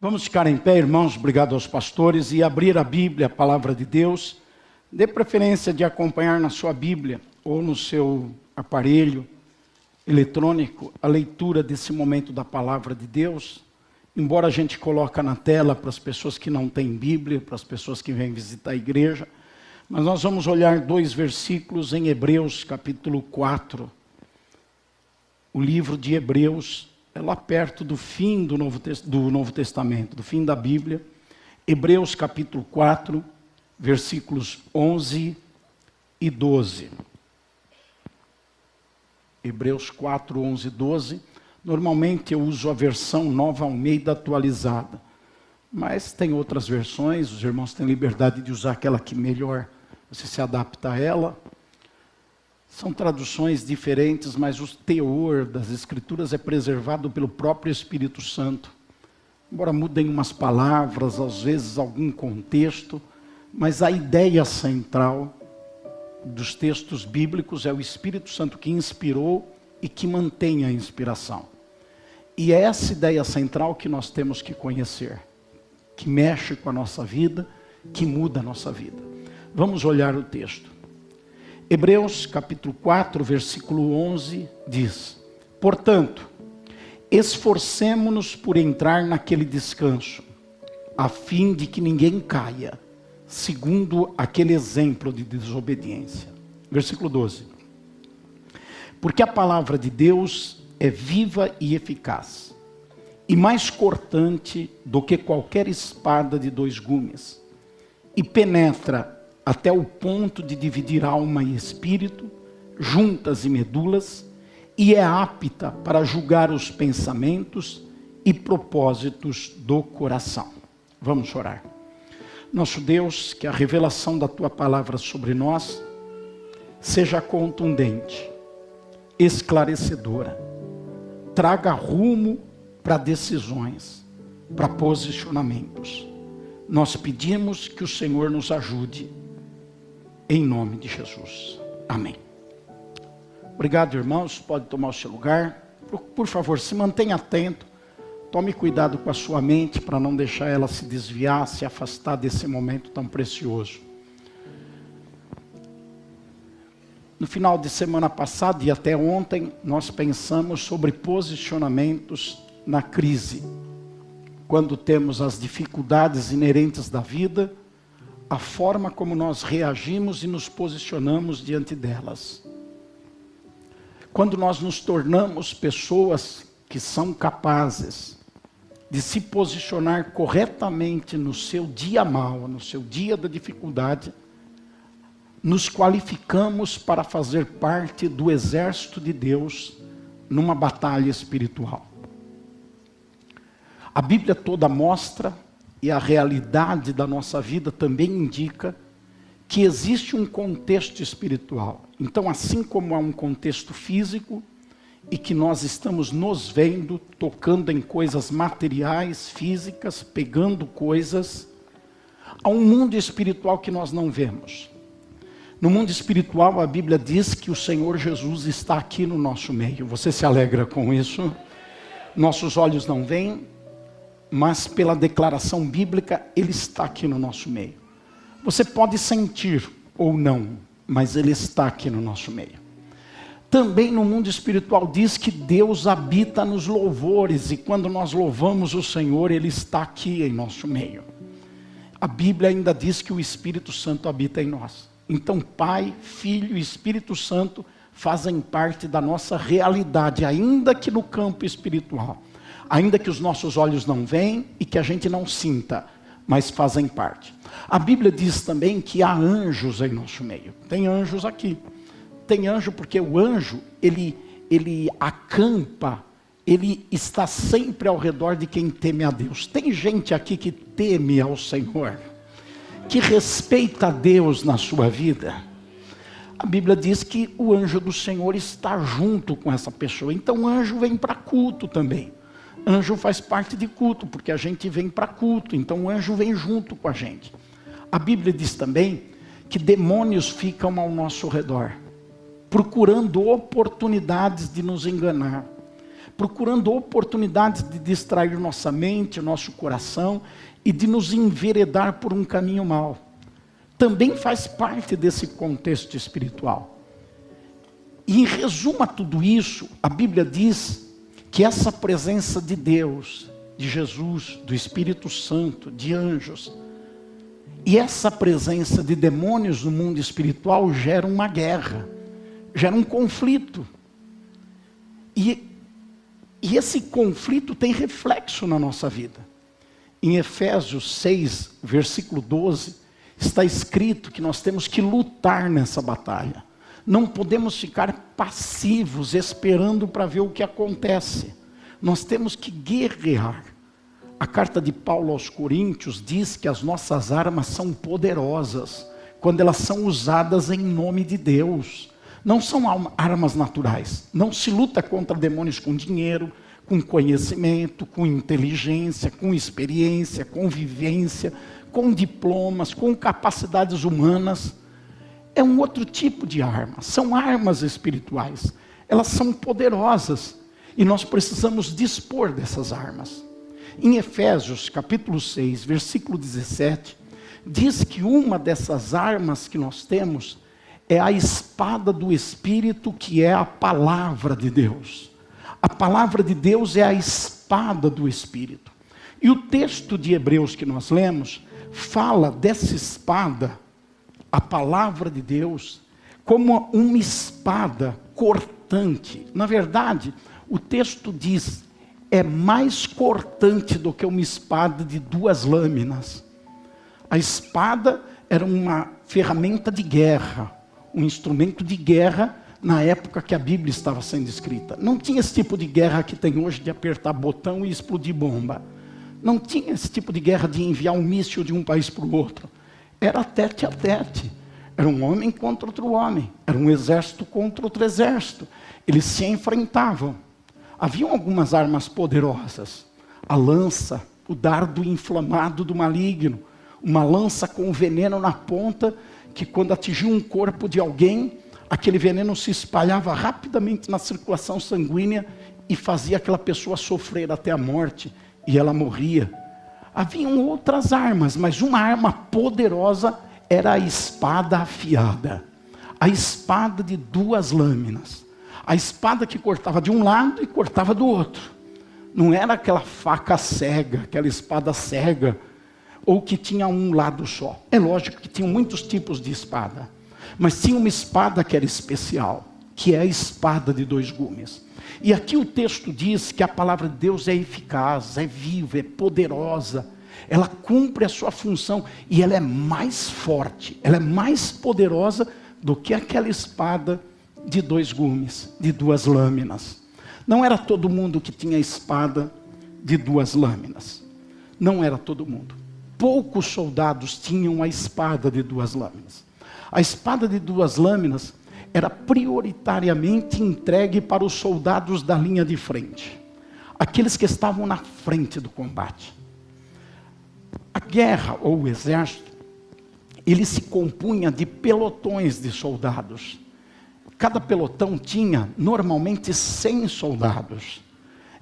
Vamos ficar em pé, irmãos, obrigado aos pastores, e abrir a Bíblia, a palavra de Deus. Dê preferência de acompanhar na sua Bíblia ou no seu aparelho eletrônico a leitura desse momento da palavra de Deus. Embora a gente coloque na tela para as pessoas que não têm Bíblia, para as pessoas que vêm visitar a igreja, mas nós vamos olhar 2 versículos em Hebreus capítulo 4. O livro de Hebreus é lá perto do fim do Novo Testamento, do fim da Bíblia. Hebreus capítulo 4, versículos 11 e 12. Hebreus 4, 11 e 12. Normalmente eu uso a versão Nova Almeida atualizada, mas tem outras versões, os irmãos têm liberdade de usar aquela que melhor você se adapta a ela. São traduções diferentes, mas o teor das Escrituras é preservado pelo próprio Espírito Santo. Embora mudem umas palavras, às vezes algum contexto, mas a ideia central dos textos bíblicos é o Espírito Santo que inspirou e que mantém a inspiração. E é essa ideia central que nós temos que conhecer, que mexe com a nossa vida, que muda a nossa vida. Vamos olhar o texto. Hebreus capítulo 4, versículo 11 diz: portanto, esforcemo-nos por entrar naquele descanso, a fim de que ninguém caia, segundo aquele exemplo de desobediência. Versículo 12. Porque a palavra de Deus é viva e eficaz, e mais cortante do que qualquer espada de 2 gumes, e penetra até o ponto de dividir alma e espírito, juntas e medulas, e é apta para julgar os pensamentos e propósitos do coração. Vamos orar. Nosso Deus, que a revelação da Tua palavra sobre nós seja contundente, esclarecedora, traga rumo para decisões, para posicionamentos. Nós pedimos que o Senhor nos ajude, em nome de Jesus. Amém. Obrigado, irmãos. Pode tomar o seu lugar. Por favor, se mantenha atento. Tome cuidado com a sua mente para não deixar ela se desviar, se afastar desse momento tão precioso. No final de semana passada e até ontem, nós pensamos sobre posicionamentos na crise. Quando temos as dificuldades inerentes da vida, a forma como nós reagimos e nos posicionamos diante delas. Quando nós nos tornamos pessoas que são capazes de se posicionar corretamente no seu dia mau, no seu dia da dificuldade, nos qualificamos para fazer parte do exército de Deus numa batalha espiritual. A Bíblia toda mostra, e a realidade da nossa vida também indica, que existe um contexto espiritual. Então, assim como há um contexto físico, e que nós estamos nos vendo, tocando em coisas materiais, físicas, pegando coisas, há um mundo espiritual que nós não vemos. No mundo espiritual, a Bíblia diz que o Senhor Jesus está aqui no nosso meio. Você se alegra com isso? Nossos olhos não veem, mas pela declaração bíblica, Ele está aqui no nosso meio. Você pode sentir ou não, mas Ele está aqui no nosso meio. Também no mundo espiritual diz que Deus habita nos louvores, e quando nós louvamos o Senhor, Ele está aqui em nosso meio. A Bíblia ainda diz que o Espírito Santo habita em nós. Então Pai, Filho e Espírito Santo fazem parte da nossa realidade, ainda que no campo espiritual. Ainda que os nossos olhos não veem e que a gente não sinta, mas fazem parte. A Bíblia diz também que há anjos em nosso meio. Tem anjos aqui. Tem anjo porque o anjo, ele acampa, ele está sempre ao redor de quem teme a Deus. Tem gente aqui que teme ao Senhor, que respeita a Deus na sua vida. A Bíblia diz que o anjo do Senhor está junto com essa pessoa. Então o anjo vem para culto também. Anjo faz parte de culto, porque a gente vem para culto, então o anjo vem junto com a gente. A Bíblia diz também que demônios ficam ao nosso redor, procurando oportunidades de nos enganar, procurando oportunidades de distrair nossa mente, nosso coração e de nos enveredar por um caminho mau. Também faz parte desse contexto espiritual. E em resumo a tudo isso, a Bíblia diz que essa presença de Deus, de Jesus, do Espírito Santo, de anjos, e essa presença de demônios no mundo espiritual gera uma guerra, gera um conflito. E esse conflito tem reflexo na nossa vida. Em Efésios 6, versículo 12, está escrito que nós temos que lutar nessa batalha. Não podemos ficar passivos, esperando para ver o que acontece. Nós temos que guerrear. A carta de Paulo aos Coríntios diz que as nossas armas são poderosas, quando elas são usadas em nome de Deus. Não são armas naturais. Não se luta contra demônios com dinheiro, com conhecimento, com inteligência, com experiência, com vivência, com diplomas, com capacidades humanas. É um outro tipo de arma. São armas espirituais. Elas são poderosas e nós precisamos dispor dessas armas. Em Efésios capítulo 6, versículo 17, diz que uma dessas armas que nós temos é a espada do Espírito, que é a palavra de Deus. A palavra de Deus é a espada do Espírito. E o texto de Hebreus que nós lemos fala dessa espada, a palavra de Deus, como uma espada cortante. Na verdade, o texto diz, é mais cortante do que uma espada de 2 lâminas. A espada era uma ferramenta de guerra, um instrumento de guerra na época que a Bíblia estava sendo escrita. Não tinha esse tipo de guerra que tem hoje de apertar botão e explodir bomba. Não tinha esse tipo de guerra de enviar um míssil de um país para o outro. Era tete a tete. Era um homem contra outro homem. Era um exército contra outro exército. Eles se enfrentavam. Haviam algumas armas poderosas. A lança, o dardo inflamado do maligno. Uma lança com veneno na ponta, que quando atingiu um corpo de alguém, aquele veneno se espalhava rapidamente na circulação sanguínea e fazia aquela pessoa sofrer até a morte. E ela morria. Haviam outras armas, mas uma arma poderosa era a espada afiada. A espada de 2 lâminas. A espada que cortava de um lado e cortava do outro. Não era aquela faca cega, aquela espada cega, ou que tinha um lado só. É lógico que tinham muitos tipos de espada. Mas tinha uma espada que era especial, que é a espada de 2 gumes. E aqui o texto diz que a palavra de Deus é eficaz, é viva, é poderosa. Ela cumpre a sua função e ela é mais forte, ela é mais poderosa do que aquela espada de 2 gumes, de 2 lâminas. Não era todo mundo que tinha espada de 2 lâminas. Não era todo mundo. Poucos soldados tinham a espada de 2 lâminas. A espada de 2 lâminas era prioritariamente entregue para os soldados da linha de frente. Aqueles que estavam na frente do combate. A guerra, ou o exército, ele se compunha de pelotões de soldados. Cada pelotão tinha, normalmente, 100 soldados.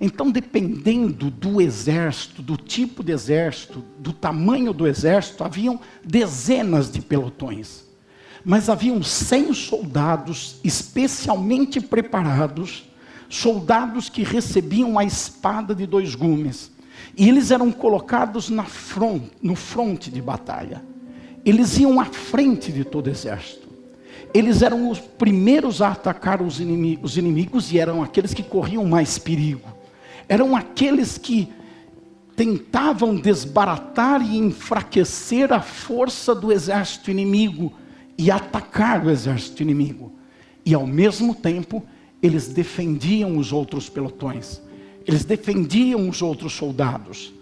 Então, dependendo do exército, do tipo de exército, do tamanho do exército, haviam dezenas de pelotões. Mas haviam 100 soldados especialmente preparados, soldados que recebiam a espada de 2 gumes. E eles eram colocados no fronte de batalha. Eles iam à frente de todo o exército. Eles eram os primeiros a atacar os inimigos e eram aqueles que corriam mais perigo. Eram aqueles que tentavam desbaratar e enfraquecer a força do exército inimigo e atacar o exército inimigo. E ao mesmo tempo, eles defendiam os outros pelotões. Eles defendiam os outros soldados.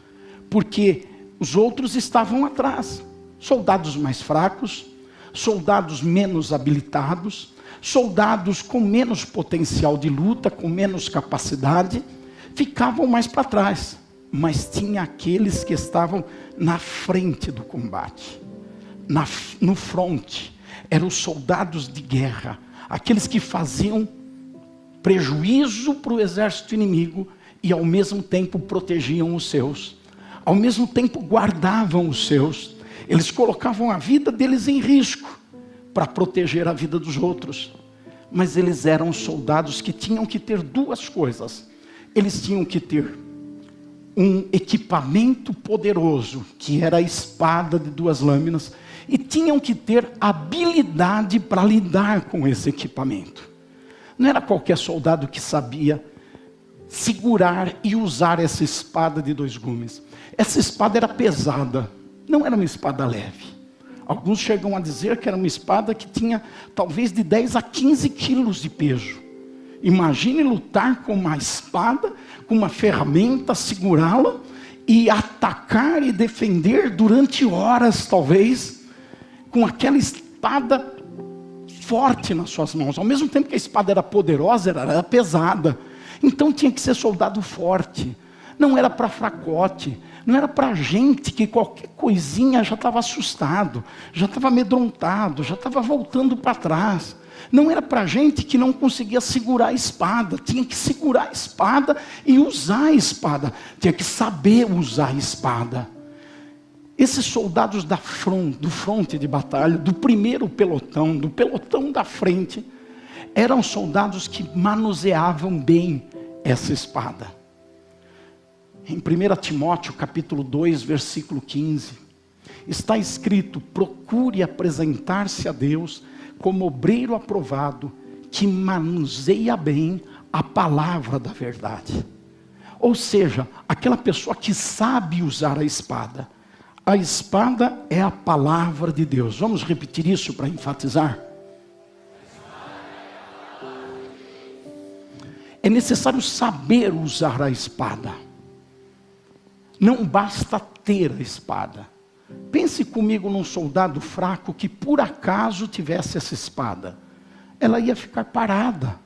Porque os outros estavam atrás. Soldados mais fracos, soldados menos habilitados, soldados com menos potencial de luta, com menos capacidade, ficavam mais para trás. Mas tinha aqueles que estavam na frente do combate, no fronte. Eram os soldados de guerra, aqueles que faziam prejuízo para o exército inimigo e ao mesmo tempo protegiam os seus. Ao mesmo tempo guardavam os seus. Eles colocavam a vida deles em risco para proteger a vida dos outros. Mas eles eram soldados que tinham que ter duas coisas. Eles tinham que ter um equipamento poderoso, que era a espada de 2 lâminas, e tinham que ter habilidade para lidar com esse equipamento. Não era qualquer soldado que sabia segurar e usar essa espada de 2 gumes. Essa espada era pesada, não era uma espada leve. Alguns chegam a dizer que era uma espada que tinha talvez de 10 a 15 quilos de peso. Imagine lutar com uma espada, com uma ferramenta, segurá-la e atacar e defender durante horas, talvez, com aquela espada forte nas suas mãos. Ao mesmo tempo que a espada era poderosa, era pesada. Então tinha que ser soldado forte. Não era para fracote. Não era para gente que qualquer coisinha já estava assustado, já estava amedrontado, já estava voltando para trás. Não era para gente que não conseguia segurar a espada. Tinha que segurar a espada e usar a espada. Tinha que saber usar a espada. Esses soldados do fronte de batalha, do primeiro pelotão, do pelotão da frente, eram soldados que manuseavam bem essa espada. Em 1 Timóteo capítulo 2, versículo 15, está escrito: procure apresentar-se a Deus como obreiro aprovado, que manuseia bem a palavra da verdade. Ou seja, aquela pessoa que sabe usar a espada. A espada é a palavra de Deus. Vamos repetir isso para enfatizar? É necessário saber usar a espada. Não basta ter a espada. Pense comigo num soldado fraco que por acaso tivesse essa espada. Ela ia ficar parada.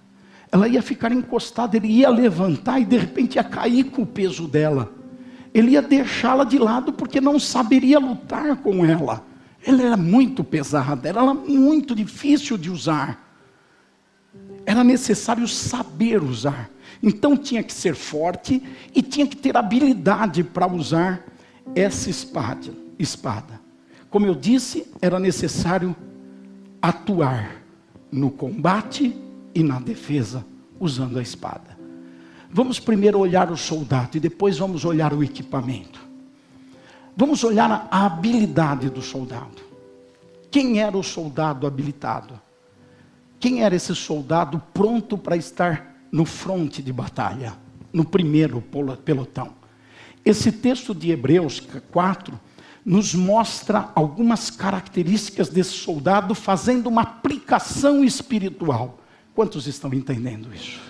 Ela ia ficar encostada. Ele ia levantar e de repente ia cair com o peso dela. Ele ia deixá-la de lado porque não saberia lutar com ela. Ela era muito pesada. Ela era muito difícil de usar. Era necessário saber usar. Então tinha que ser forte e tinha que ter habilidade para usar essa espada. Como eu disse, era necessário atuar no combate e na defesa usando a espada. Vamos primeiro olhar o soldado e depois vamos olhar o equipamento. Vamos olhar a habilidade do soldado. Quem era o soldado habilitado? Quem era esse soldado pronto para estar no fronte de batalha, no primeiro pelotão? Esse texto de Hebreus 4 nos mostra algumas características desse soldado fazendo uma aplicação espiritual. Quantos estão entendendo isso?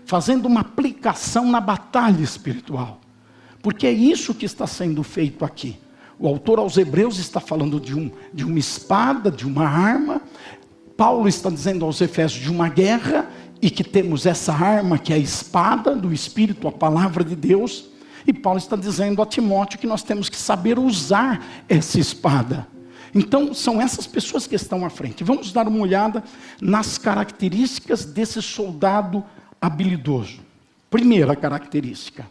Fazendo uma aplicação na batalha espiritual. Porque é isso que está sendo feito aqui. O autor aos Hebreus está falando de uma espada, de uma arma. Paulo está dizendo aos Efésios de uma guerra, e que temos essa arma que é a espada do Espírito, a palavra de Deus. E Paulo está dizendo a Timóteo que nós temos que saber usar essa espada. Então são essas pessoas que estão à frente. Vamos dar uma olhada nas características desse soldado habilidoso. Primeira característica: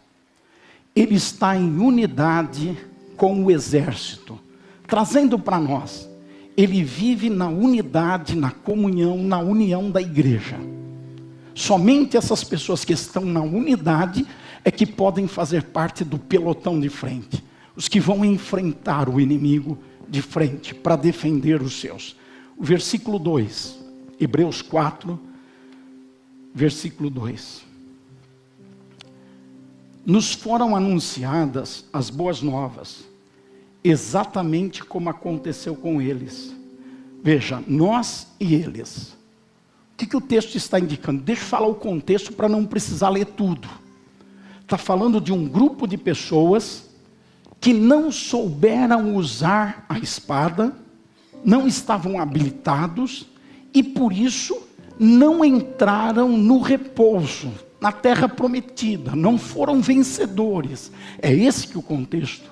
ele está em unidade com o exército. Trazendo para nós, ele vive na unidade, na comunhão, na união da igreja. Somente essas pessoas que estão na unidade é que podem fazer parte do pelotão de frente. Os que vão enfrentar o inimigo de frente para defender os seus. O versículo 2, Hebreus 4, versículo 2. Nos foram anunciadas as boas novas, exatamente como aconteceu com eles. Veja, nós e eles. O que o texto está indicando? Deixa eu falar o contexto para não precisar ler tudo. Está falando de um grupo de pessoas que não souberam usar a espada, não estavam habilitados e por isso não entraram no repouso, na terra prometida, não foram vencedores. É esse que é o contexto.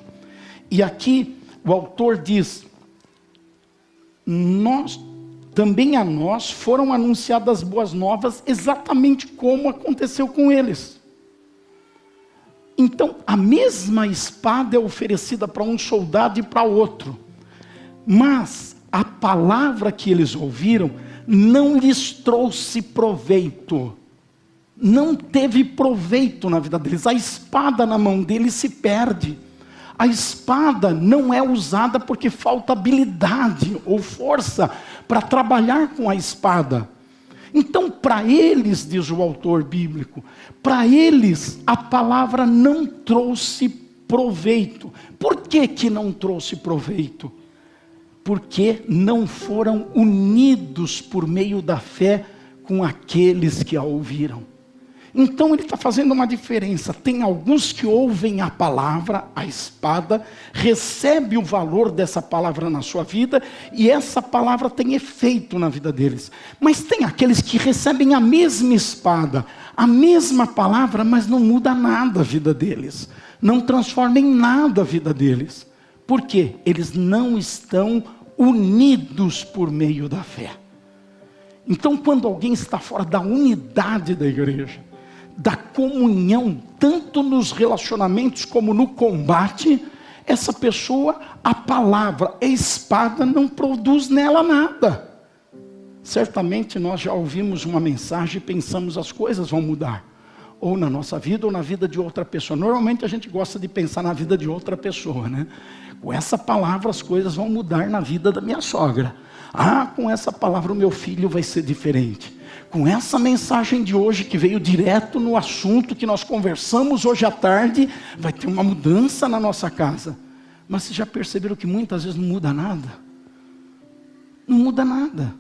E aqui o autor diz: nós também a nós foram anunciadas boas novas, exatamente como aconteceu com eles. Então, a mesma espada é oferecida para um soldado e para outro. Mas a palavra que eles ouviram não lhes trouxe proveito. Não teve proveito na vida deles. A espada na mão deles se perde. A espada não é usada porque falta habilidade ou força para trabalhar com a espada. Então, para eles, diz o autor bíblico, para eles a palavra não trouxe proveito. Por que que não trouxe proveito? Porque não foram unidos por meio da fé com aqueles que a ouviram. Então ele está fazendo uma diferença. Tem alguns que ouvem a palavra, a espada, recebe o valor dessa palavra na sua vida, e essa palavra tem efeito na vida deles. Mas tem aqueles que recebem a mesma espada, a mesma palavra, mas não muda nada a vida deles. Não transforma em nada a vida deles. Por quê? Eles não estão unidos por meio da fé. Então, quando alguém está fora da unidade da igreja, da comunhão, tanto nos relacionamentos como no combate, essa pessoa, a palavra, a espada não produz nela nada. Certamente nós já ouvimos uma mensagem e pensamos as coisas vão mudar, ou na nossa vida ou na vida de outra pessoa. Normalmente a gente gosta de pensar na vida de outra pessoa, né? Com essa palavra as coisas vão mudar na vida da minha sogra. Com essa palavra o meu filho vai ser diferente. Com essa mensagem de hoje que veio direto no assunto que nós conversamos hoje à tarde, vai ter uma mudança na nossa casa. Mas vocês já perceberam que muitas vezes não muda nada? Não muda nada.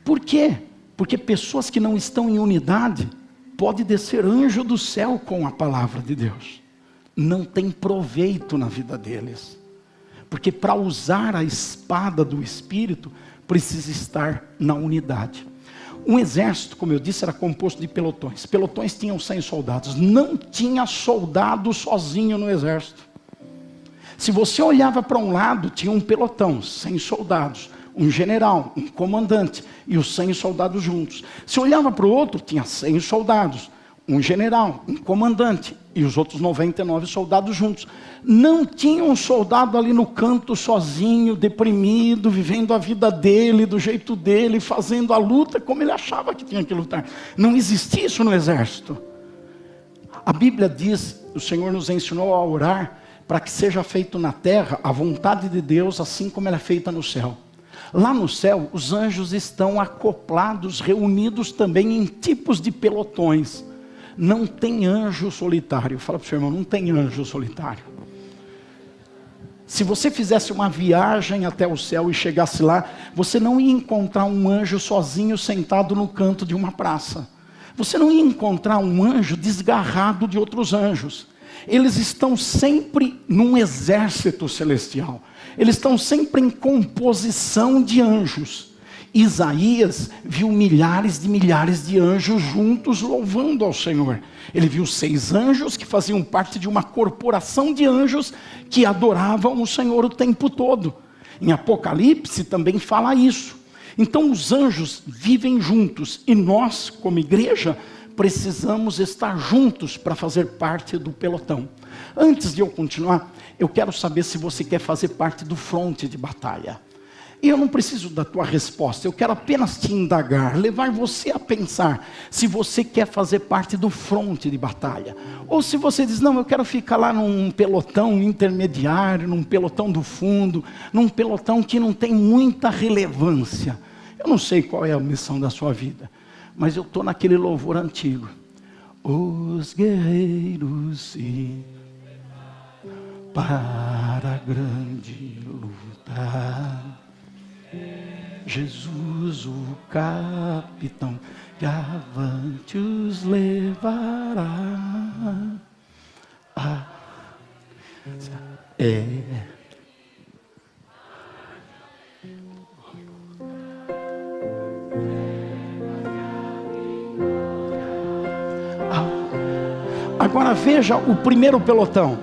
Por quê? Porque pessoas que não estão em unidade, pode descer anjo do céu com a palavra de Deus. Não tem proveito na vida deles. Porque para usar a espada do Espírito, precisa estar na unidade. Um exército, como eu disse, era composto de pelotões. Pelotões tinham 100 soldados. Não tinha soldado sozinho no exército. Se você olhava para um lado, tinha um pelotão, 100 soldados. Um general, um comandante e os 100 soldados juntos. Se olhava para o outro, tinha 100 soldados. Um general, um comandante e os outros 99 soldados juntos. Não tinha um soldado ali no canto sozinho, deprimido, vivendo a vida dele, do jeito dele, fazendo a luta como ele achava que tinha que lutar. Não existia isso no exército. A Bíblia diz, o Senhor nos ensinou a orar para que seja feito na terra a vontade de Deus, assim como ela é feita no céu. Lá no céu, os anjos estão acoplados, reunidos também em tipos de pelotões. Não tem anjo solitário. Fala para o seu irmão, não tem anjo solitário. Se você fizesse uma viagem até o céu e chegasse lá, você não ia encontrar um anjo sozinho sentado no canto de uma praça. Você não ia encontrar um anjo desgarrado de outros anjos. Eles estão sempre num exército celestial. Eles estão sempre em composição de anjos. Isaías viu milhares de anjos juntos louvando ao Senhor. Ele viu 6 anjos que faziam parte de uma corporação de anjos que adoravam o Senhor o tempo todo. Em Apocalipse também fala isso. Então os anjos vivem juntos e nós, como igreja, precisamos estar juntos para fazer parte do pelotão. Antes de eu continuar, eu quero saber se você quer fazer parte do fronte de batalha. E eu não preciso da tua resposta, eu quero apenas te indagar, levar você a pensar se você quer fazer parte do fronte de batalha. Ou se você diz, não, eu quero ficar lá num pelotão intermediário, num pelotão do fundo, num pelotão que não tem muita relevância. Eu não sei qual é a missão da sua vida, mas eu estou naquele louvor antigo. Os guerreiros se para a grande luta. Jesus, o capitão, que avante os levará. Agora veja o primeiro pelotão.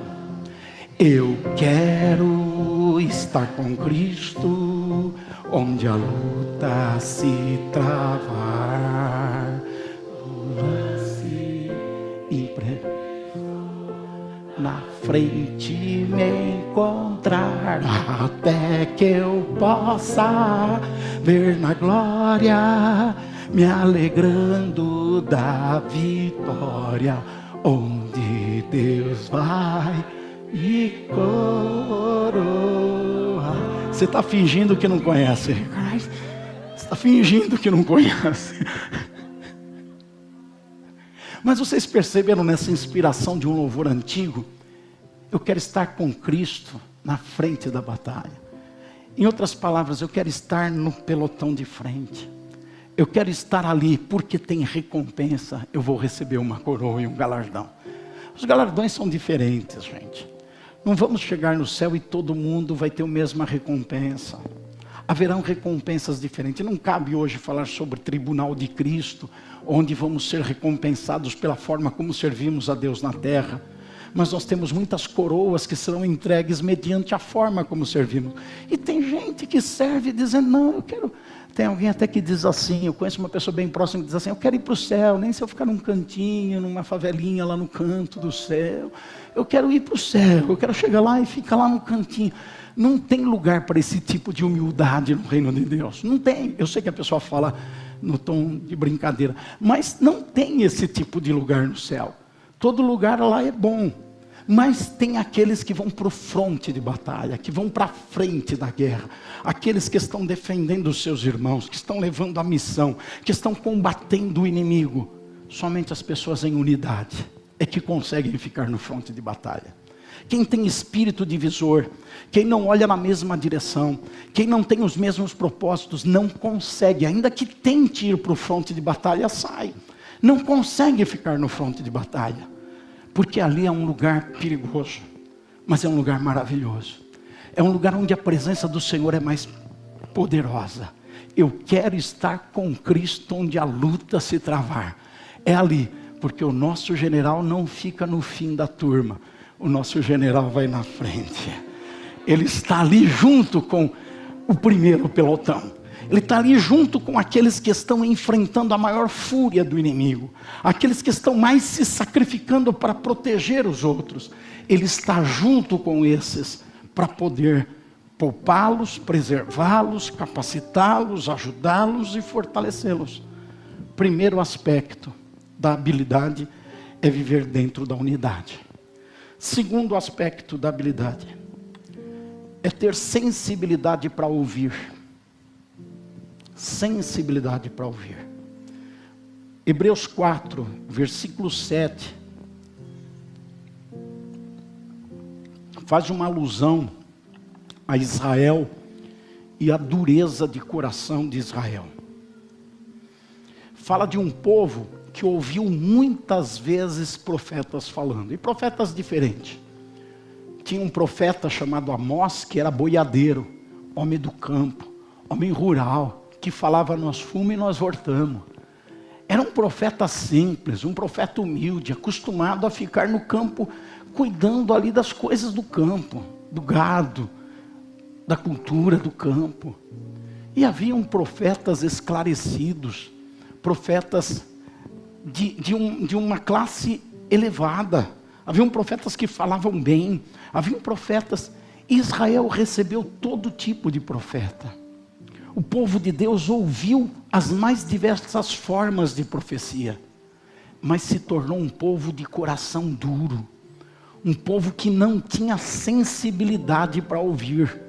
Eu quero estar com Cristo, onde a luta se travar, lance na frente me encontrar, até que eu possa ver na glória, me alegrando da vitória, onde Deus vai me coroar. Você está fingindo que não conhece, você está fingindo que não conhece. Mas vocês perceberam nessa inspiração de um louvor antigo? Eu quero estar com Cristo na frente da batalha. Em outras palavras, eu quero estar no pelotão de frente. Eu quero estar ali porque tem recompensa. Eu vou receber uma coroa e um galardão. Os galardões são diferentes, gente. Não vamos chegar no céu e todo mundo vai ter a mesma recompensa. Haverão recompensas diferentes. Não cabe hoje falar sobre o tribunal de Cristo, onde vamos ser recompensados pela forma como servimos a Deus na terra. Mas nós temos muitas coroas que serão entregues mediante a forma como servimos. E tem gente que serve dizendo, não, eu quero... Tem alguém até que diz assim, eu conheço uma pessoa bem próxima que diz assim, eu quero ir para o céu, nem se eu ficar num cantinho, numa favelinha lá no canto do céu. Eu quero ir para o céu, eu quero chegar lá e ficar lá no cantinho. Não tem lugar para esse tipo de humildade no reino de Deus. Não tem. Eu sei que a pessoa fala no tom de brincadeira, mas não tem esse tipo de lugar no céu. Todo lugar lá é bom, mas tem aqueles que vão para o fronte de batalha, que vão para a frente da guerra, aqueles que estão defendendo os seus irmãos, que estão levando a missão, que estão combatendo o inimigo. Somente as pessoas em unidade é que conseguem ficar no fronte de batalha. Quem tem espírito divisor, quem não olha na mesma direção, quem não tem os mesmos propósitos, não consegue, ainda que tente ir para o fronte de batalha, sai. Não consegue ficar no fronte de batalha, porque ali é um lugar perigoso, mas é um lugar maravilhoso. É um lugar onde a presença do Senhor é mais poderosa. Eu quero estar com Cristo onde a luta se travar. É ali, porque o nosso general não fica no fim da turma. O nosso general vai na frente. Ele está ali junto com o primeiro pelotão. Ele está ali junto com aqueles que estão enfrentando a maior fúria do inimigo. Aqueles que estão mais se sacrificando para proteger os outros. Ele está junto com esses para poder poupá-los, preservá-los, capacitá-los, ajudá-los e fortalecê-los. Primeiro aspecto da habilidade é viver dentro da unidade. Segundo aspecto da habilidade é ter sensibilidade para ouvir. Sensibilidade para ouvir. Hebreus 4, versículo 7, faz uma alusão a Israel e a dureza de coração de Israel. Fala de um povo que ouviu muitas vezes profetas falando, e profetas diferentes. Tinha um profeta chamado Amós, que era boiadeiro, homem do campo, homem rural, que falava, nós fomos e nós voltamos. Era um profeta simples, um profeta humilde, acostumado a ficar no campo, cuidando ali das coisas do campo, do gado, da cultura do campo. E haviam profetas esclarecidos, profetas de uma classe elevada. Haviam profetas que falavam bem, haviam profetas. Israel recebeu todo tipo de profeta. O povo de Deus ouviu as mais diversas formas de profecia, mas se tornou um povo de coração duro, um povo que não tinha sensibilidade para ouvir.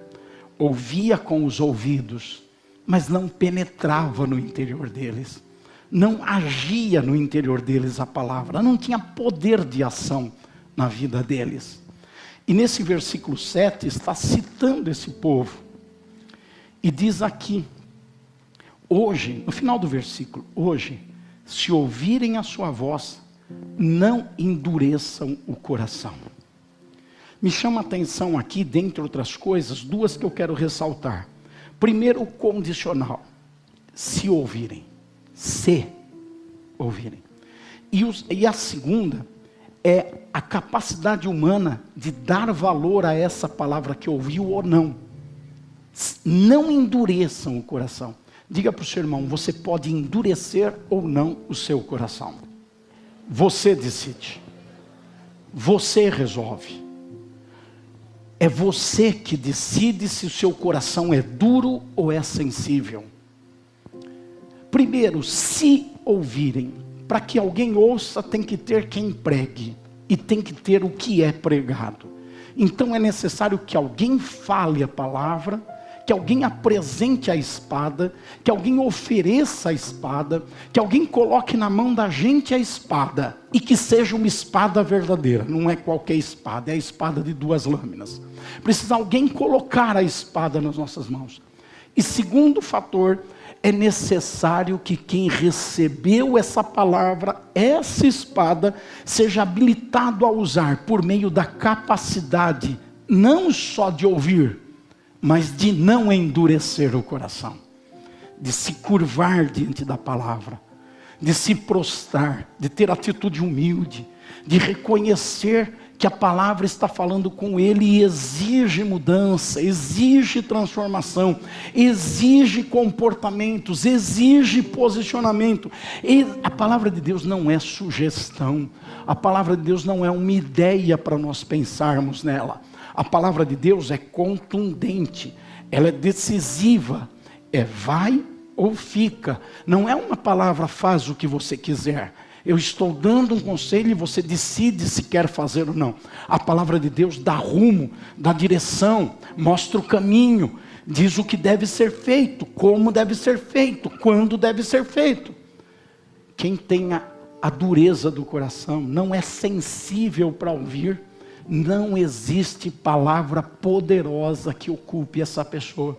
Ouvia com os ouvidos, mas não penetrava no interior deles. Não agia no interior deles a palavra, não tinha poder de ação na vida deles. E nesse versículo 7 está citando esse povo. E diz aqui, hoje, no final do versículo, hoje, se ouvirem a sua voz, não endureçam o coração. Me chama a atenção aqui, dentre outras coisas, duas que eu quero ressaltar. Primeiro, o condicional. Se ouvirem. Se ouvirem. E a segunda é a capacidade humana de dar valor a essa palavra que ouviu ou não. Não endureçam o coração. Diga para o seu irmão, você pode endurecer ou não o seu coração. Você decide. Você resolve. É você que decide se o seu coração é duro ou é sensível. Primeiro, se ouvirem, para que alguém ouça, tem que ter quem pregue. E tem que ter o que é pregado. Então é necessário que alguém fale a palavra, que alguém apresente a espada, que alguém ofereça a espada, que alguém coloque na mão da gente a espada, e que seja uma espada verdadeira, não é qualquer espada, é a espada de 2 lâminas. Precisa alguém colocar a espada nas nossas mãos. E segundo fator, é necessário que quem recebeu essa palavra, essa espada, seja habilitado a usar por meio da capacidade, não só de ouvir, mas de não endurecer o coração, de se curvar diante da palavra, de se prostrar, de ter atitude humilde, de reconhecer que a palavra está falando com ele e exige mudança, exige transformação, exige comportamentos, exige posicionamento. E a palavra de Deus não é sugestão, a palavra de Deus não é uma ideia para nós pensarmos nela. A palavra de Deus é contundente, ela é decisiva, é vai ou fica. Não é uma palavra faz o que você quiser. Eu estou dando um conselho e você decide se quer fazer ou não. A palavra de Deus dá rumo, dá direção, mostra o caminho, diz o que deve ser feito, como deve ser feito, quando deve ser feito. Quem tem a dureza do coração, não é sensível para ouvir, não existe palavra poderosa que ocupe essa pessoa.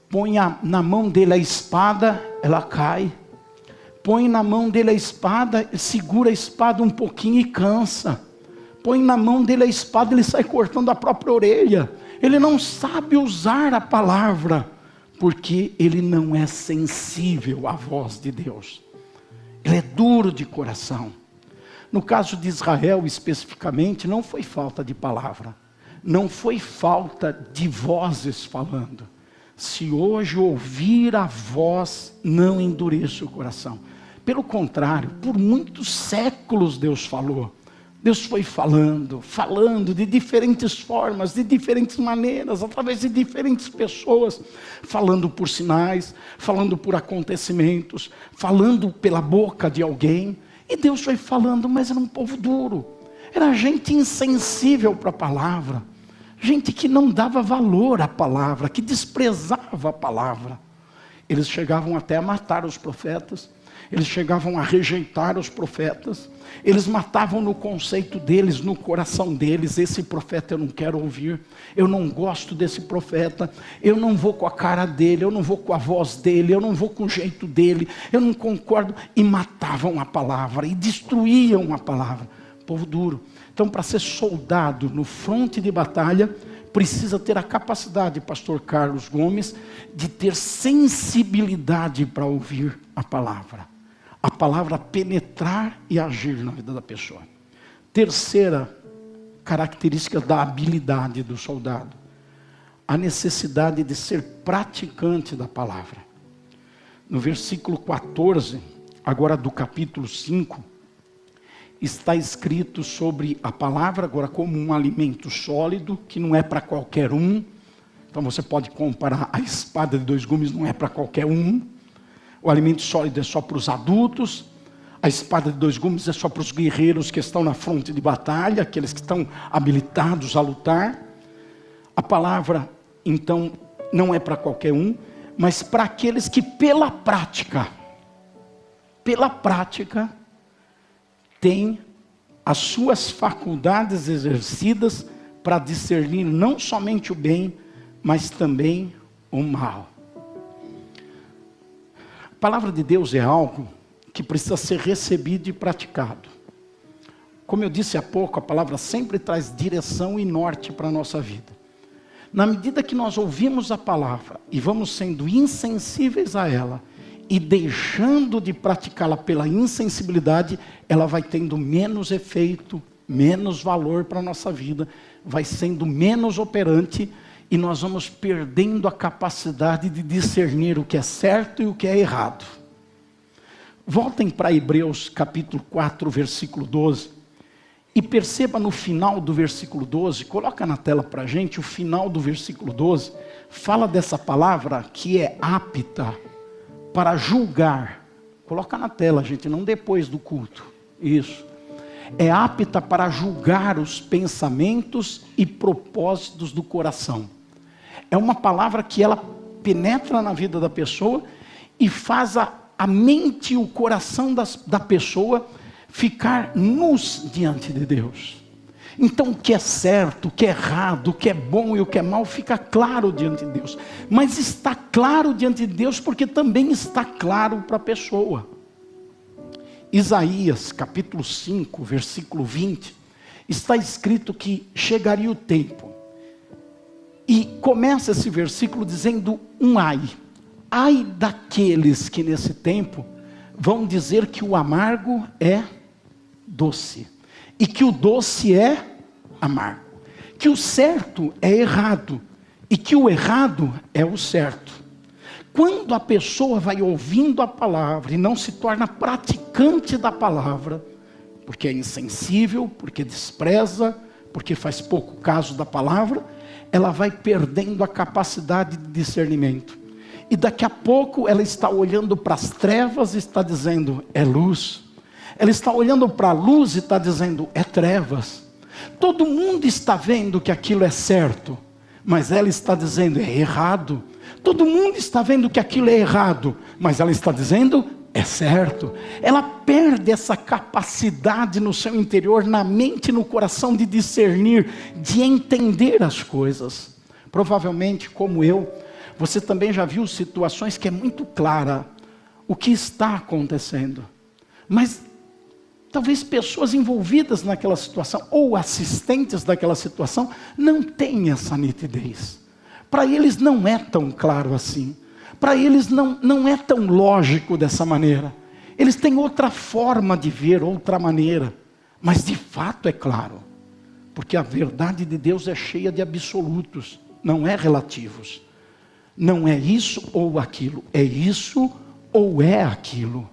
Põe na mão dele a espada, ela cai. Põe na mão dele a espada, segura a espada um pouquinho e cansa. Põe na mão dele a espada, ele sai cortando a própria orelha. Ele não sabe usar a palavra, porque ele não é sensível à voz de Deus. Ele é duro de coração. No caso de Israel especificamente, não foi falta de palavra, não foi falta de vozes falando. Se hoje ouvir a voz, não endureça o coração. Pelo contrário, por muitos séculos Deus falou. Deus foi falando de diferentes formas, de diferentes maneiras, através de diferentes pessoas, falando por sinais, falando por acontecimentos, falando pela boca de alguém. E Deus foi falando, mas era um povo duro, era gente insensível para a palavra, gente que não dava valor à palavra, que desprezava a palavra. Eles chegavam até a matar os profetas, eles chegavam a rejeitar os profetas, eles matavam no conceito deles, no coração deles, esse profeta eu não quero ouvir, eu não gosto desse profeta, eu não vou com a cara dele, eu não vou com a voz dele, eu não vou com o jeito dele, eu não concordo, e matavam a palavra, e destruíam a palavra. Povo duro. Então, para ser soldado no fronte de batalha, precisa ter a capacidade, pastor Carlos Gomes, de ter sensibilidade para ouvir a palavra penetrar e agir na vida da pessoa. Terceira característica da habilidade do soldado, a necessidade de ser praticante da palavra. No versículo 14, agora do capítulo 5, está escrito sobre a palavra agora como um alimento sólido, que não é para qualquer um. Então você pode comparar, a espada de 2 gumes não é para qualquer um. O alimento sólido é só para os adultos. A espada de 2 gumes é só para os guerreiros que estão na fronte de batalha, aqueles que estão habilitados a lutar. A palavra, então, não é para qualquer um, mas para aqueles que pela prática, têm as suas faculdades exercidas para discernir não somente o bem, mas também o mal. A palavra de Deus é algo que precisa ser recebido e praticado. Como eu disse há pouco, a palavra sempre traz direção e norte para a nossa vida. Na medida que nós ouvimos a palavra e vamos sendo insensíveis a ela, e deixando de praticá-la pela insensibilidade, ela vai tendo menos efeito, menos valor para a nossa vida, vai sendo menos operante, e nós vamos perdendo a capacidade de discernir o que é certo e o que é errado. Voltem para Hebreus capítulo 4, versículo 12, e perceba no final do versículo 12, coloca na tela para a gente, o final do versículo 12, fala dessa palavra que é apta para julgar. Coloca na tela, gente, não depois do culto. Isso. É apta para julgar os pensamentos e propósitos do coração. É uma palavra que ela penetra na vida da pessoa e faz a mente e o coração da pessoa ficar nus diante de Deus. Então o que é certo, o que é errado, o que é bom e o que é mal fica claro diante de Deus. Mas está claro diante de Deus porque também está claro para a pessoa. Isaías capítulo 5, versículo 20, está escrito que chegaria o tempo. E começa esse versículo dizendo um ai. Ai daqueles que nesse tempo vão dizer que o amargo é doce. E que o doce é amargo. Que o certo é errado. E que o errado é o certo. Quando a pessoa vai ouvindo a palavra e não se torna praticante da palavra, porque é insensível, porque despreza, porque faz pouco caso da palavra, ela vai perdendo a capacidade de discernimento. E daqui a pouco ela está olhando para as trevas e está dizendo, é luz. Ela está olhando para a luz e está dizendo, é trevas. Todo mundo está vendo que aquilo é certo, mas ela está dizendo, é errado. Todo mundo está vendo que aquilo é errado, mas ela está dizendo, é certo. Ela perde essa capacidade no seu interior, na mente e no coração de discernir, de entender as coisas. Provavelmente, como eu, você também já viu situações que é muito clara o que está acontecendo. Mas talvez pessoas envolvidas naquela situação, ou assistentes daquela situação, não têm essa nitidez. Para eles não é tão claro assim. Para eles não é tão lógico dessa maneira. Eles têm outra forma de ver, outra maneira. Mas de fato é claro. Porque a verdade de Deus é cheia de absolutos, não é relativos. Não é isso ou aquilo, é isso ou é aquilo.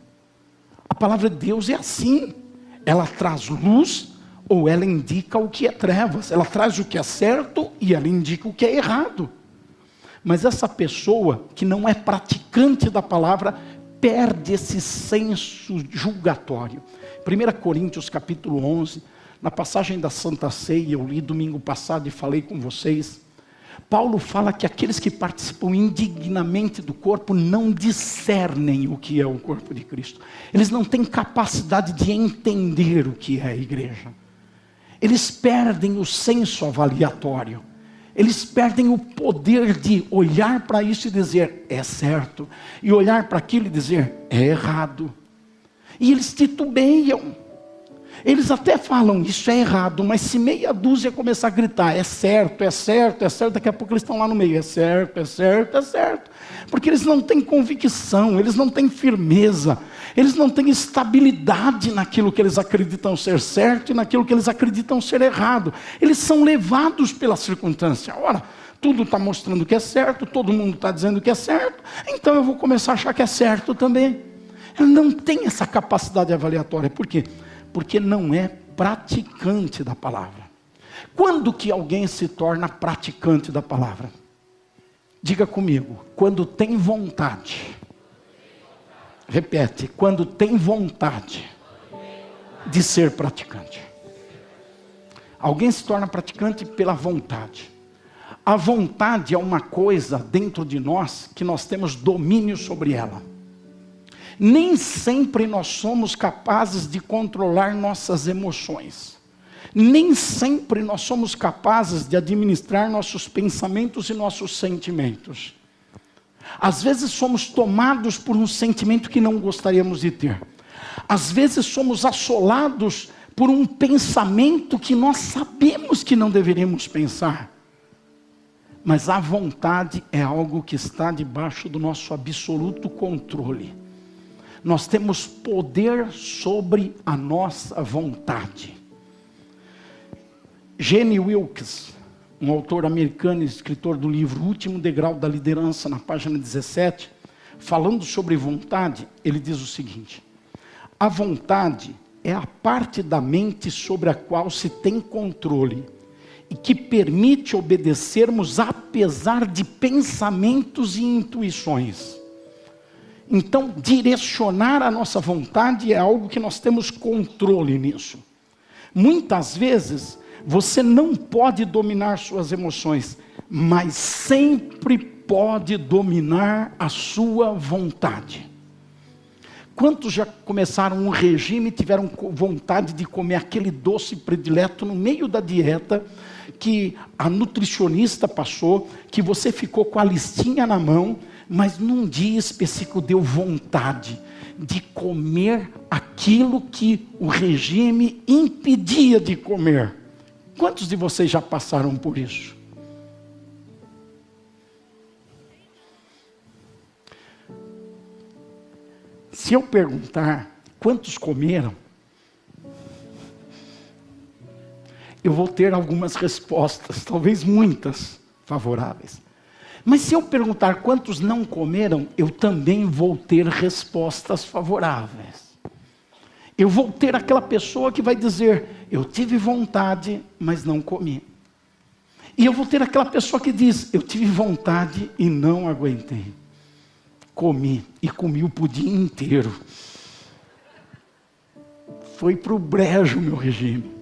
A palavra de Deus é assim. Ela traz luz ou ela indica o que é trevas. Ela traz o que é certo e ela indica o que é errado. Mas essa pessoa que não é praticante da palavra perde esse senso julgatório. 1 Coríntios capítulo 11, na passagem da Santa Ceia, eu li domingo passado e falei com vocês. Paulo fala que aqueles que participam indignamente do corpo não discernem o que é o corpo de Cristo. Eles não têm capacidade de entender o que é a igreja. Eles perdem o senso avaliatório. Eles perdem o poder de olhar para isso e dizer, é certo. E olhar para aquilo e dizer, é errado. E eles titubeiam. Eles até falam, isso é errado, mas se meia dúzia começar a gritar, é certo, é certo, é certo, daqui a pouco eles estão lá no meio, é certo, é certo, é certo. Porque eles não têm convicção, eles não têm firmeza, eles não têm estabilidade naquilo que eles acreditam ser certo e naquilo que eles acreditam ser errado. Eles são levados pela circunstância. Ora, tudo está mostrando que é certo, todo mundo está dizendo que é certo, então eu vou começar a achar que é certo também. Ele não tem essa capacidade avaliatória. Por quê? Porque não é praticante da palavra. Quando que alguém se torna praticante da palavra? Diga comigo, quando tem vontade. Repete, quando tem vontade de ser praticante. Alguém se torna praticante pela vontade. A vontade é uma coisa dentro de nós que nós temos domínio sobre ela. Nem sempre nós somos capazes de controlar nossas emoções. Nem sempre nós somos capazes de administrar nossos pensamentos e nossos sentimentos. Às vezes somos tomados por um sentimento que não gostaríamos de ter. Às vezes somos assolados por um pensamento que nós sabemos que não deveríamos pensar. Mas a vontade é algo que está debaixo do nosso absoluto controle. Nós temos poder sobre a nossa vontade. Jenny Wilkes, um autor americano, escritor do livro O Último Degrau da Liderança, na página 17, falando sobre vontade, ele diz o seguinte: a vontade é a parte da mente sobre a qual se tem controle e que permite obedecermos apesar de pensamentos e intuições. Então, direcionar a nossa vontade é algo que nós temos controle nisso. Muitas vezes, você não pode dominar suas emoções, mas sempre pode dominar a sua vontade. Quantos já começaram um regime e tiveram vontade de comer aquele doce predileto no meio da dieta que a nutricionista passou, que você ficou com a listinha na mão, mas num dia específico deu vontade de comer aquilo que o regime impedia de comer? Quantos de vocês já passaram por isso? Se eu perguntar quantos comeram, eu vou ter algumas respostas, talvez muitas favoráveis. Mas se eu perguntar quantos não comeram, eu também vou ter respostas favoráveis. Eu vou ter aquela pessoa que vai dizer: eu tive vontade, mas não comi. E eu vou ter aquela pessoa que diz: eu tive vontade e não aguentei. Comi, e comi o pudim inteiro. Foi para o brejo o meu regime.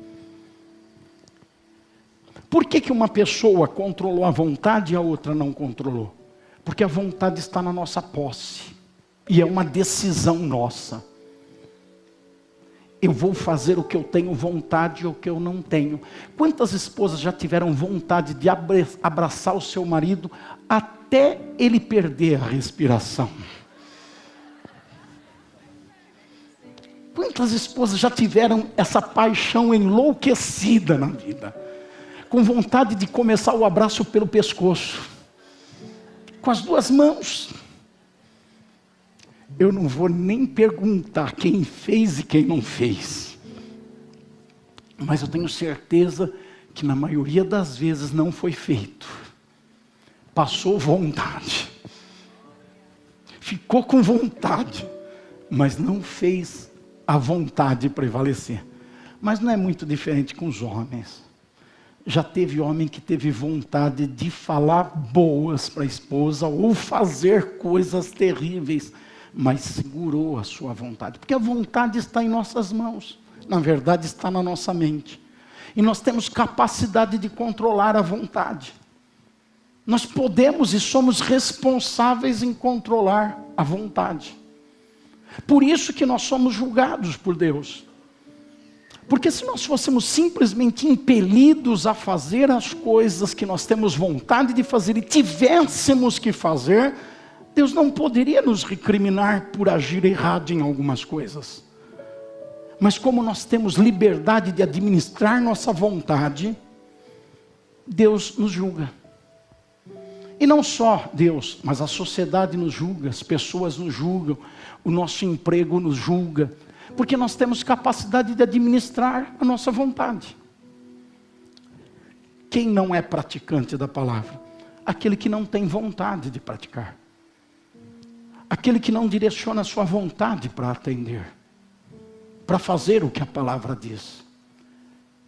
Por que uma pessoa controlou a vontade e a outra não controlou? Porque a vontade está na nossa posse. E é uma decisão nossa. Eu vou fazer o que eu tenho vontade ou o que eu não tenho. Quantas esposas já tiveram vontade de abraçar o seu marido até ele perder a respiração? Quantas esposas já tiveram essa paixão enlouquecida na vida? Com vontade de começar o abraço pelo pescoço, com as duas mãos. Eu não vou nem perguntar quem fez e quem não fez, mas eu tenho certeza que na maioria das vezes não foi feito. Passou vontade, ficou com vontade, mas não fez a vontade prevalecer. Mas não é muito diferente com os homens. Já teve homem que teve vontade de falar boas para a esposa ou fazer coisas terríveis, mas segurou a sua vontade, porque a vontade está em nossas mãos, na verdade está na nossa mente, e nós temos capacidade de controlar a vontade. Nós podemos e somos responsáveis em controlar a vontade. Por isso que nós somos julgados por Deus. Porque se nós fôssemos simplesmente impelidos a fazer as coisas que nós temos vontade de fazer e tivéssemos que fazer, Deus não poderia nos recriminar por agir errado em algumas coisas. Mas como nós temos liberdade de administrar nossa vontade, Deus nos julga. E não só Deus, mas a sociedade nos julga, as pessoas nos julgam, o nosso emprego nos julga, porque nós temos capacidade de administrar a nossa vontade. Quem não é praticante da palavra? Aquele que não tem vontade de praticar. Aquele que não direciona a sua vontade para atender, para fazer o que a palavra diz.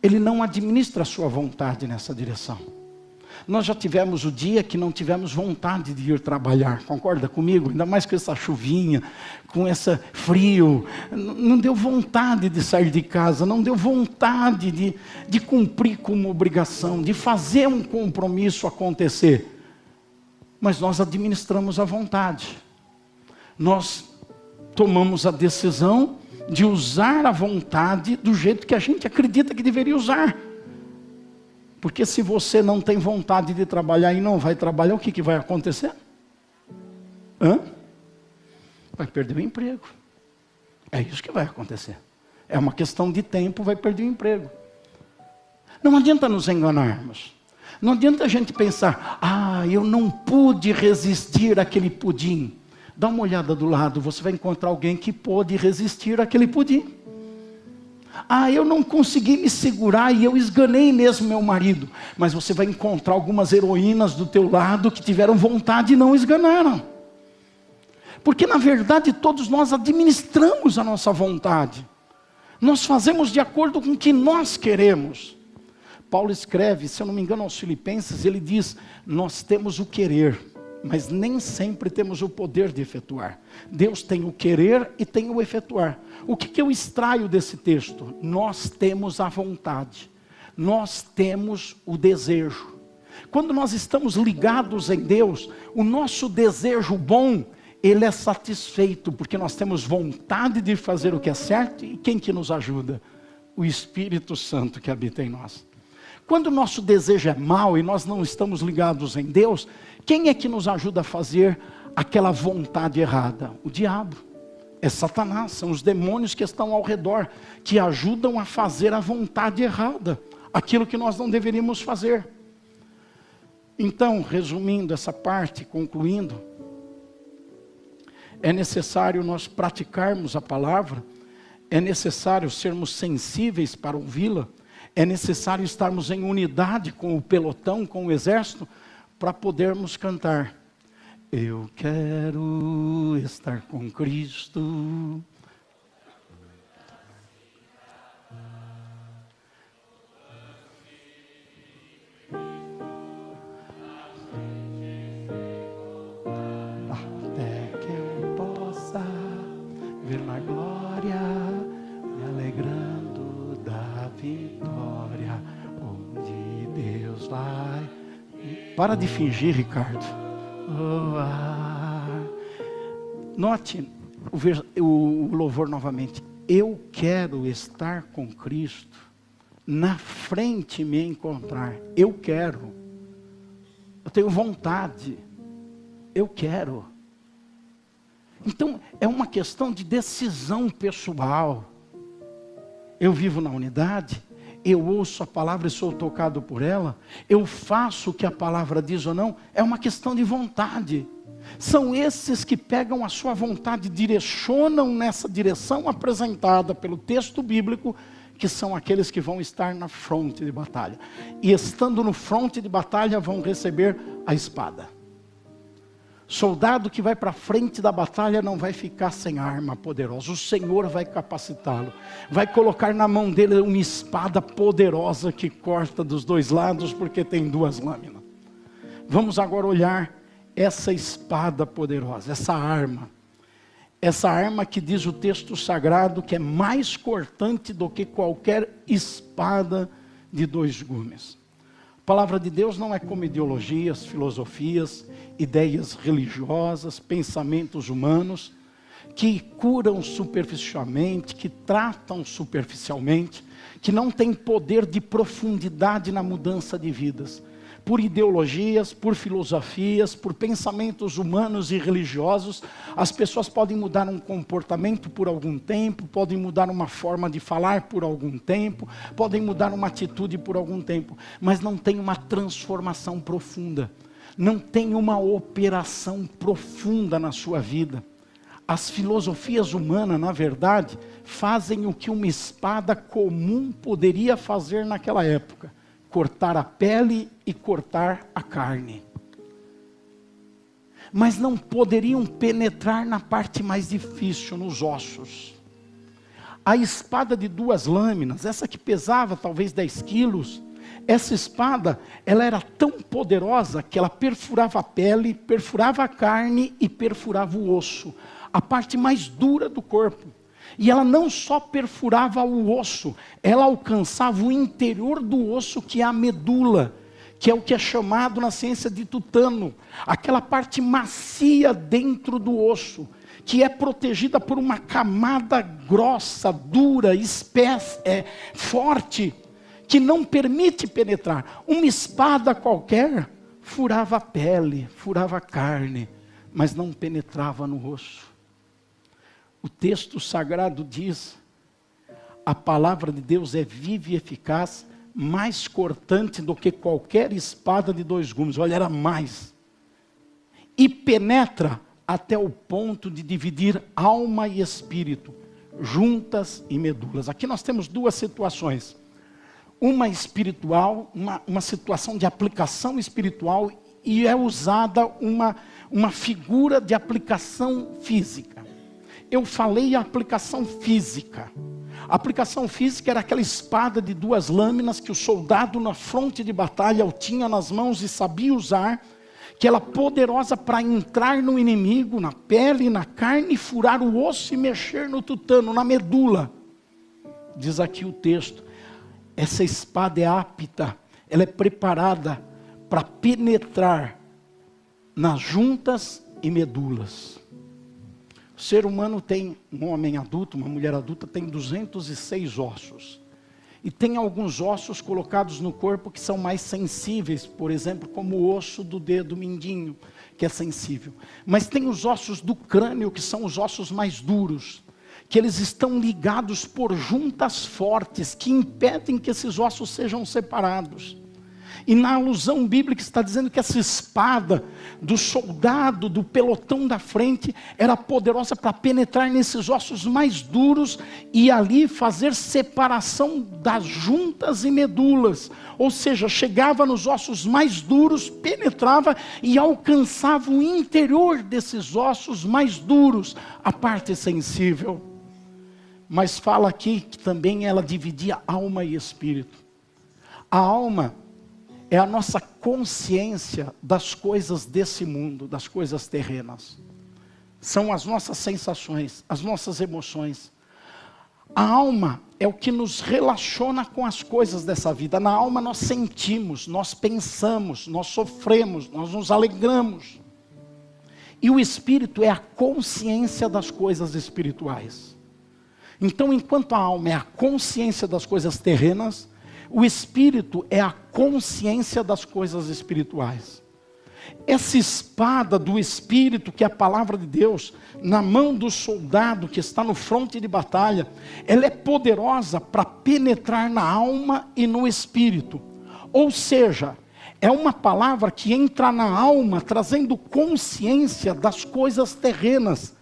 Ele não administra a sua vontade nessa direção. Nós já tivemos o dia que não tivemos vontade de ir trabalhar, concorda comigo? Ainda mais com essa chuvinha, com esse frio, não deu vontade de sair de casa, não deu vontade de cumprir com uma obrigação, de fazer um compromisso acontecer. Mas nós administramos a vontade. Nós tomamos a decisão de usar a vontade do jeito que a gente acredita que deveria usar. Porque se você não tem vontade de trabalhar e não vai trabalhar, o que vai acontecer? Vai perder o emprego. É isso que vai acontecer. É uma questão de tempo, vai perder o emprego. Não adianta nos enganarmos. Não adianta a gente pensar: eu não pude resistir àquele pudim. Dá uma olhada do lado, você vai encontrar alguém que pôde resistir àquele pudim. Ah, eu não consegui me segurar e eu esganei mesmo meu marido. Mas você vai encontrar algumas heroínas do teu lado que tiveram vontade e não esganaram. Porque na verdade todos nós administramos a nossa vontade. Nós fazemos de acordo com o que nós queremos. Paulo escreve, se eu não me engano, aos Filipenses, ele diz: nós temos o querer, mas nem sempre temos o poder de efetuar. Deus tem o querer e tem o efetuar. O que eu extraio desse texto? Nós temos a vontade, nós temos o desejo. Quando nós estamos ligados em Deus, o nosso desejo bom, ele é satisfeito, porque nós temos vontade de fazer o que é certo. E quem que nos ajuda? O Espírito Santo que habita em nós. Quando o nosso desejo é mau e nós não estamos ligados em Deus, quem é que nos ajuda a fazer aquela vontade errada? O diabo, é Satanás, são os demônios que estão ao redor, que ajudam a fazer a vontade errada, aquilo que nós não deveríamos fazer. Então, resumindo essa parte, concluindo, é necessário nós praticarmos a palavra, é necessário sermos sensíveis para ouvi-la, é necessário estarmos em unidade com o pelotão, com o exército, para podermos cantar. Eu quero estar com Cristo. Até que eu possa ver na glória, me alegrando da vitória, onde Deus vai. Para de fingir, Ricardo. Note o louvor novamente. Eu quero estar com Cristo, na frente me encontrar. Eu quero. Eu tenho vontade. Eu quero. Então, é uma questão de decisão pessoal. Eu vivo na unidade, eu ouço a palavra e sou tocado por ela, eu faço o que a palavra diz ou não, é uma questão de vontade. São esses que pegam a sua vontade, direcionam nessa direção apresentada pelo texto bíblico, que são aqueles que vão estar na fronte de batalha. E estando no fronte de batalha, vão receber a espada. Soldado que vai para a frente da batalha não vai ficar sem arma poderosa. O Senhor vai capacitá-lo. Vai colocar na mão dele uma espada poderosa que corta dos dois lados, porque tem duas lâminas. Vamos agora olhar essa espada poderosa, essa arma. Essa arma que diz o texto sagrado que é mais cortante do que qualquer espada de dois gumes. A palavra de Deus não é como ideologias, filosofias, ideias religiosas, pensamentos humanos, que curam superficialmente, que tratam superficialmente, que não têm poder de profundidade na mudança de vidas. Por ideologias, por filosofias, por pensamentos humanos e religiosos, as pessoas podem mudar um comportamento por algum tempo, podem mudar uma forma de falar por algum tempo, podem mudar uma atitude por algum tempo, mas não tem uma transformação profunda, não tem uma operação profunda na sua vida. As filosofias humanas, na verdade, fazem o que uma espada comum poderia fazer naquela época: cortar a pele e cortar a carne. Mas não poderiam penetrar na parte mais difícil, nos ossos. A espada de duas lâminas, essa que pesava talvez 10 quilos, essa espada, ela era tão poderosa que ela perfurava a pele, perfurava a carne e perfurava o osso, a parte mais dura do corpo. E ela não só perfurava o osso, ela alcançava o interior do osso, que é a medula, que é o que é chamado na ciência de tutano, aquela parte macia dentro do osso, que é protegida por uma camada grossa, dura, espessa, forte, que não permite penetrar. Uma espada qualquer furava a pele, furava a carne, mas não penetrava no osso. O texto sagrado diz: a palavra de Deus é viva e eficaz, mais cortante do que qualquer espada de dois gumes. Olha, era mais. E penetra até o ponto de dividir alma e espírito, juntas e medulas. Aqui nós temos duas situações. Uma espiritual, uma situação de aplicação espiritual, e é usada uma figura de aplicação física. Eu falei a aplicação física. A aplicação física era aquela espada de 2 lâminas que o soldado na fronte de batalha o tinha nas mãos e sabia usar, que ela é poderosa para entrar no inimigo, na pele, na carne, furar o osso e mexer no tutano, na medula. Diz aqui o texto, essa espada é apta, ela é preparada para penetrar nas juntas e medulas. O ser humano tem, um homem adulto, uma mulher adulta, tem 206 ossos. E tem alguns ossos colocados no corpo que são mais sensíveis, por exemplo, como o osso do dedo mindinho, que é sensível. Mas tem os ossos do crânio, que são os ossos mais duros, que eles estão ligados por juntas fortes, que impedem que esses ossos sejam separados. E na alusão bíblica está dizendo que essa espada do soldado, do pelotão da frente, era poderosa para penetrar nesses ossos mais duros e ali fazer separação das juntas e medulas. Ou seja, chegava nos ossos mais duros, penetrava e alcançava o interior desses ossos mais duros, a parte sensível. Mas fala aqui que também ela dividia alma e espírito. A alma é a nossa consciência das coisas desse mundo, das coisas terrenas. São as nossas sensações, as nossas emoções. A alma é o que nos relaciona com as coisas dessa vida. Na alma nós sentimos, nós pensamos, nós sofremos, nós nos alegramos. E o espírito é a consciência das coisas espirituais. Então, enquanto a alma é a consciência das coisas terrenas, o espírito é a consciência das coisas espirituais. Essa espada do espírito, que é a palavra de Deus, na mão do soldado que está no fronte de batalha, ela é poderosa para penetrar na alma e no espírito. Ou seja, é uma palavra que entra na alma, trazendo consciência das coisas terrenas,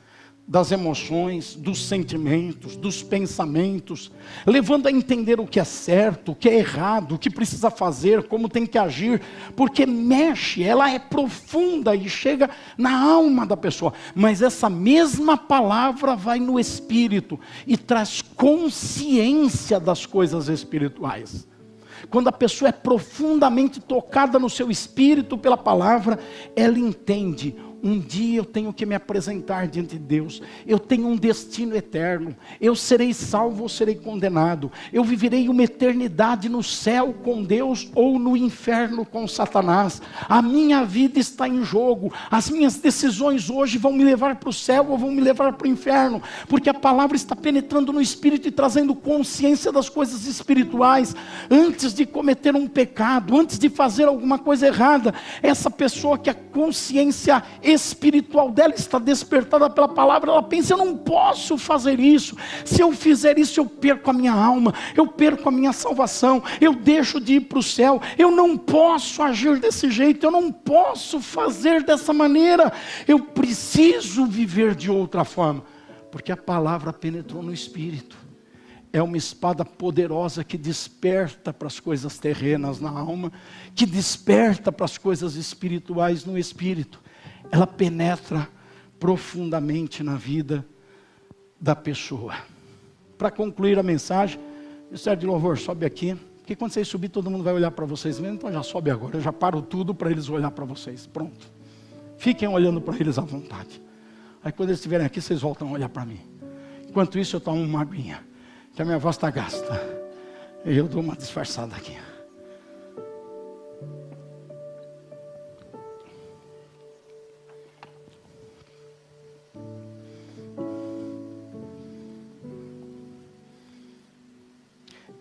das emoções, dos sentimentos, dos pensamentos, levando a entender o que é certo, o que é errado, o que precisa fazer, como tem que agir, porque mexe, ela é profunda e chega na alma da pessoa. Mas essa mesma palavra vai no espírito e traz consciência das coisas espirituais. Quando a pessoa é profundamente tocada no seu espírito pela palavra, ela entende: um dia eu tenho que me apresentar diante de Deus, eu tenho um destino eterno, eu serei salvo ou serei condenado, eu viverei uma eternidade no céu com Deus ou no inferno com Satanás, a minha vida está em jogo, as minhas decisões hoje vão me levar para o céu ou vão me levar para o inferno, porque a palavra está penetrando no espírito e trazendo consciência das coisas espirituais. Antes de cometer um pecado, antes de fazer alguma coisa errada, essa pessoa que a consciência espiritual dela está despertada pela palavra, ela pensa: eu não posso fazer isso, se eu fizer isso eu perco a minha alma, eu perco a minha salvação, eu deixo de ir para o céu, eu não posso agir desse jeito, eu não posso fazer dessa maneira, eu preciso viver de outra forma, porque a palavra penetrou no espírito. É uma espada poderosa que desperta para as coisas terrenas na alma, que desperta para as coisas espirituais no espírito. Ela penetra profundamente na vida da pessoa. Para concluir a mensagem, o Ministério de Louvor sobe aqui, porque quando vocês subir todo mundo vai olhar para vocês mesmo, então já sobe agora, eu já paro tudo para eles olhar para vocês, pronto. Fiquem olhando para eles à vontade. Aí quando eles estiverem aqui, vocês voltam a olhar para mim. Enquanto isso eu tomo uma aguinha, que a minha voz está gasta, e eu dou uma disfarçada aqui.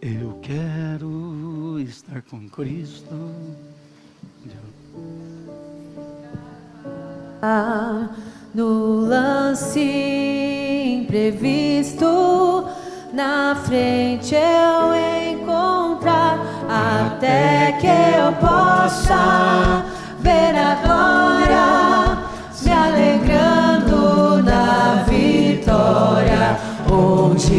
Eu quero estar com Cristo. No lance imprevisto, na frente eu encontrar, até que eu possa ver a glória, me alegrando na vitória, onde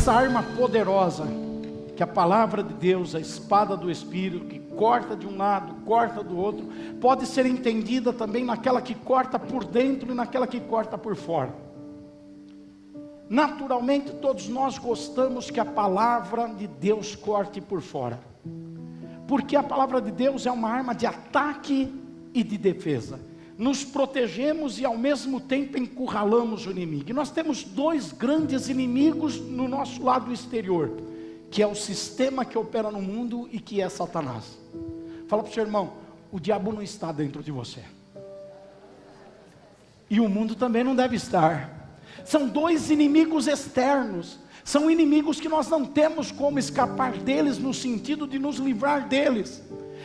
essa arma poderosa, que a palavra de Deus, a espada do Espírito, que corta de um lado, corta do outro, pode ser entendida também naquela que corta por dentro e naquela que corta por fora. Naturalmente, todos nós gostamos que a palavra de Deus corte por fora, porque a palavra de Deus é uma arma de ataque e de defesa. Nos protegemos e ao mesmo tempo encurralamos o inimigo. E nós temos dois grandes inimigos no nosso lado exterior, que é o sistema que opera no mundo e que é Satanás. Fala para o seu irmão, o diabo não está dentro de você. E o mundo também não deve estar. São dois inimigos externos. São inimigos que nós não temos como escapar deles, no sentido de nos livrar deles.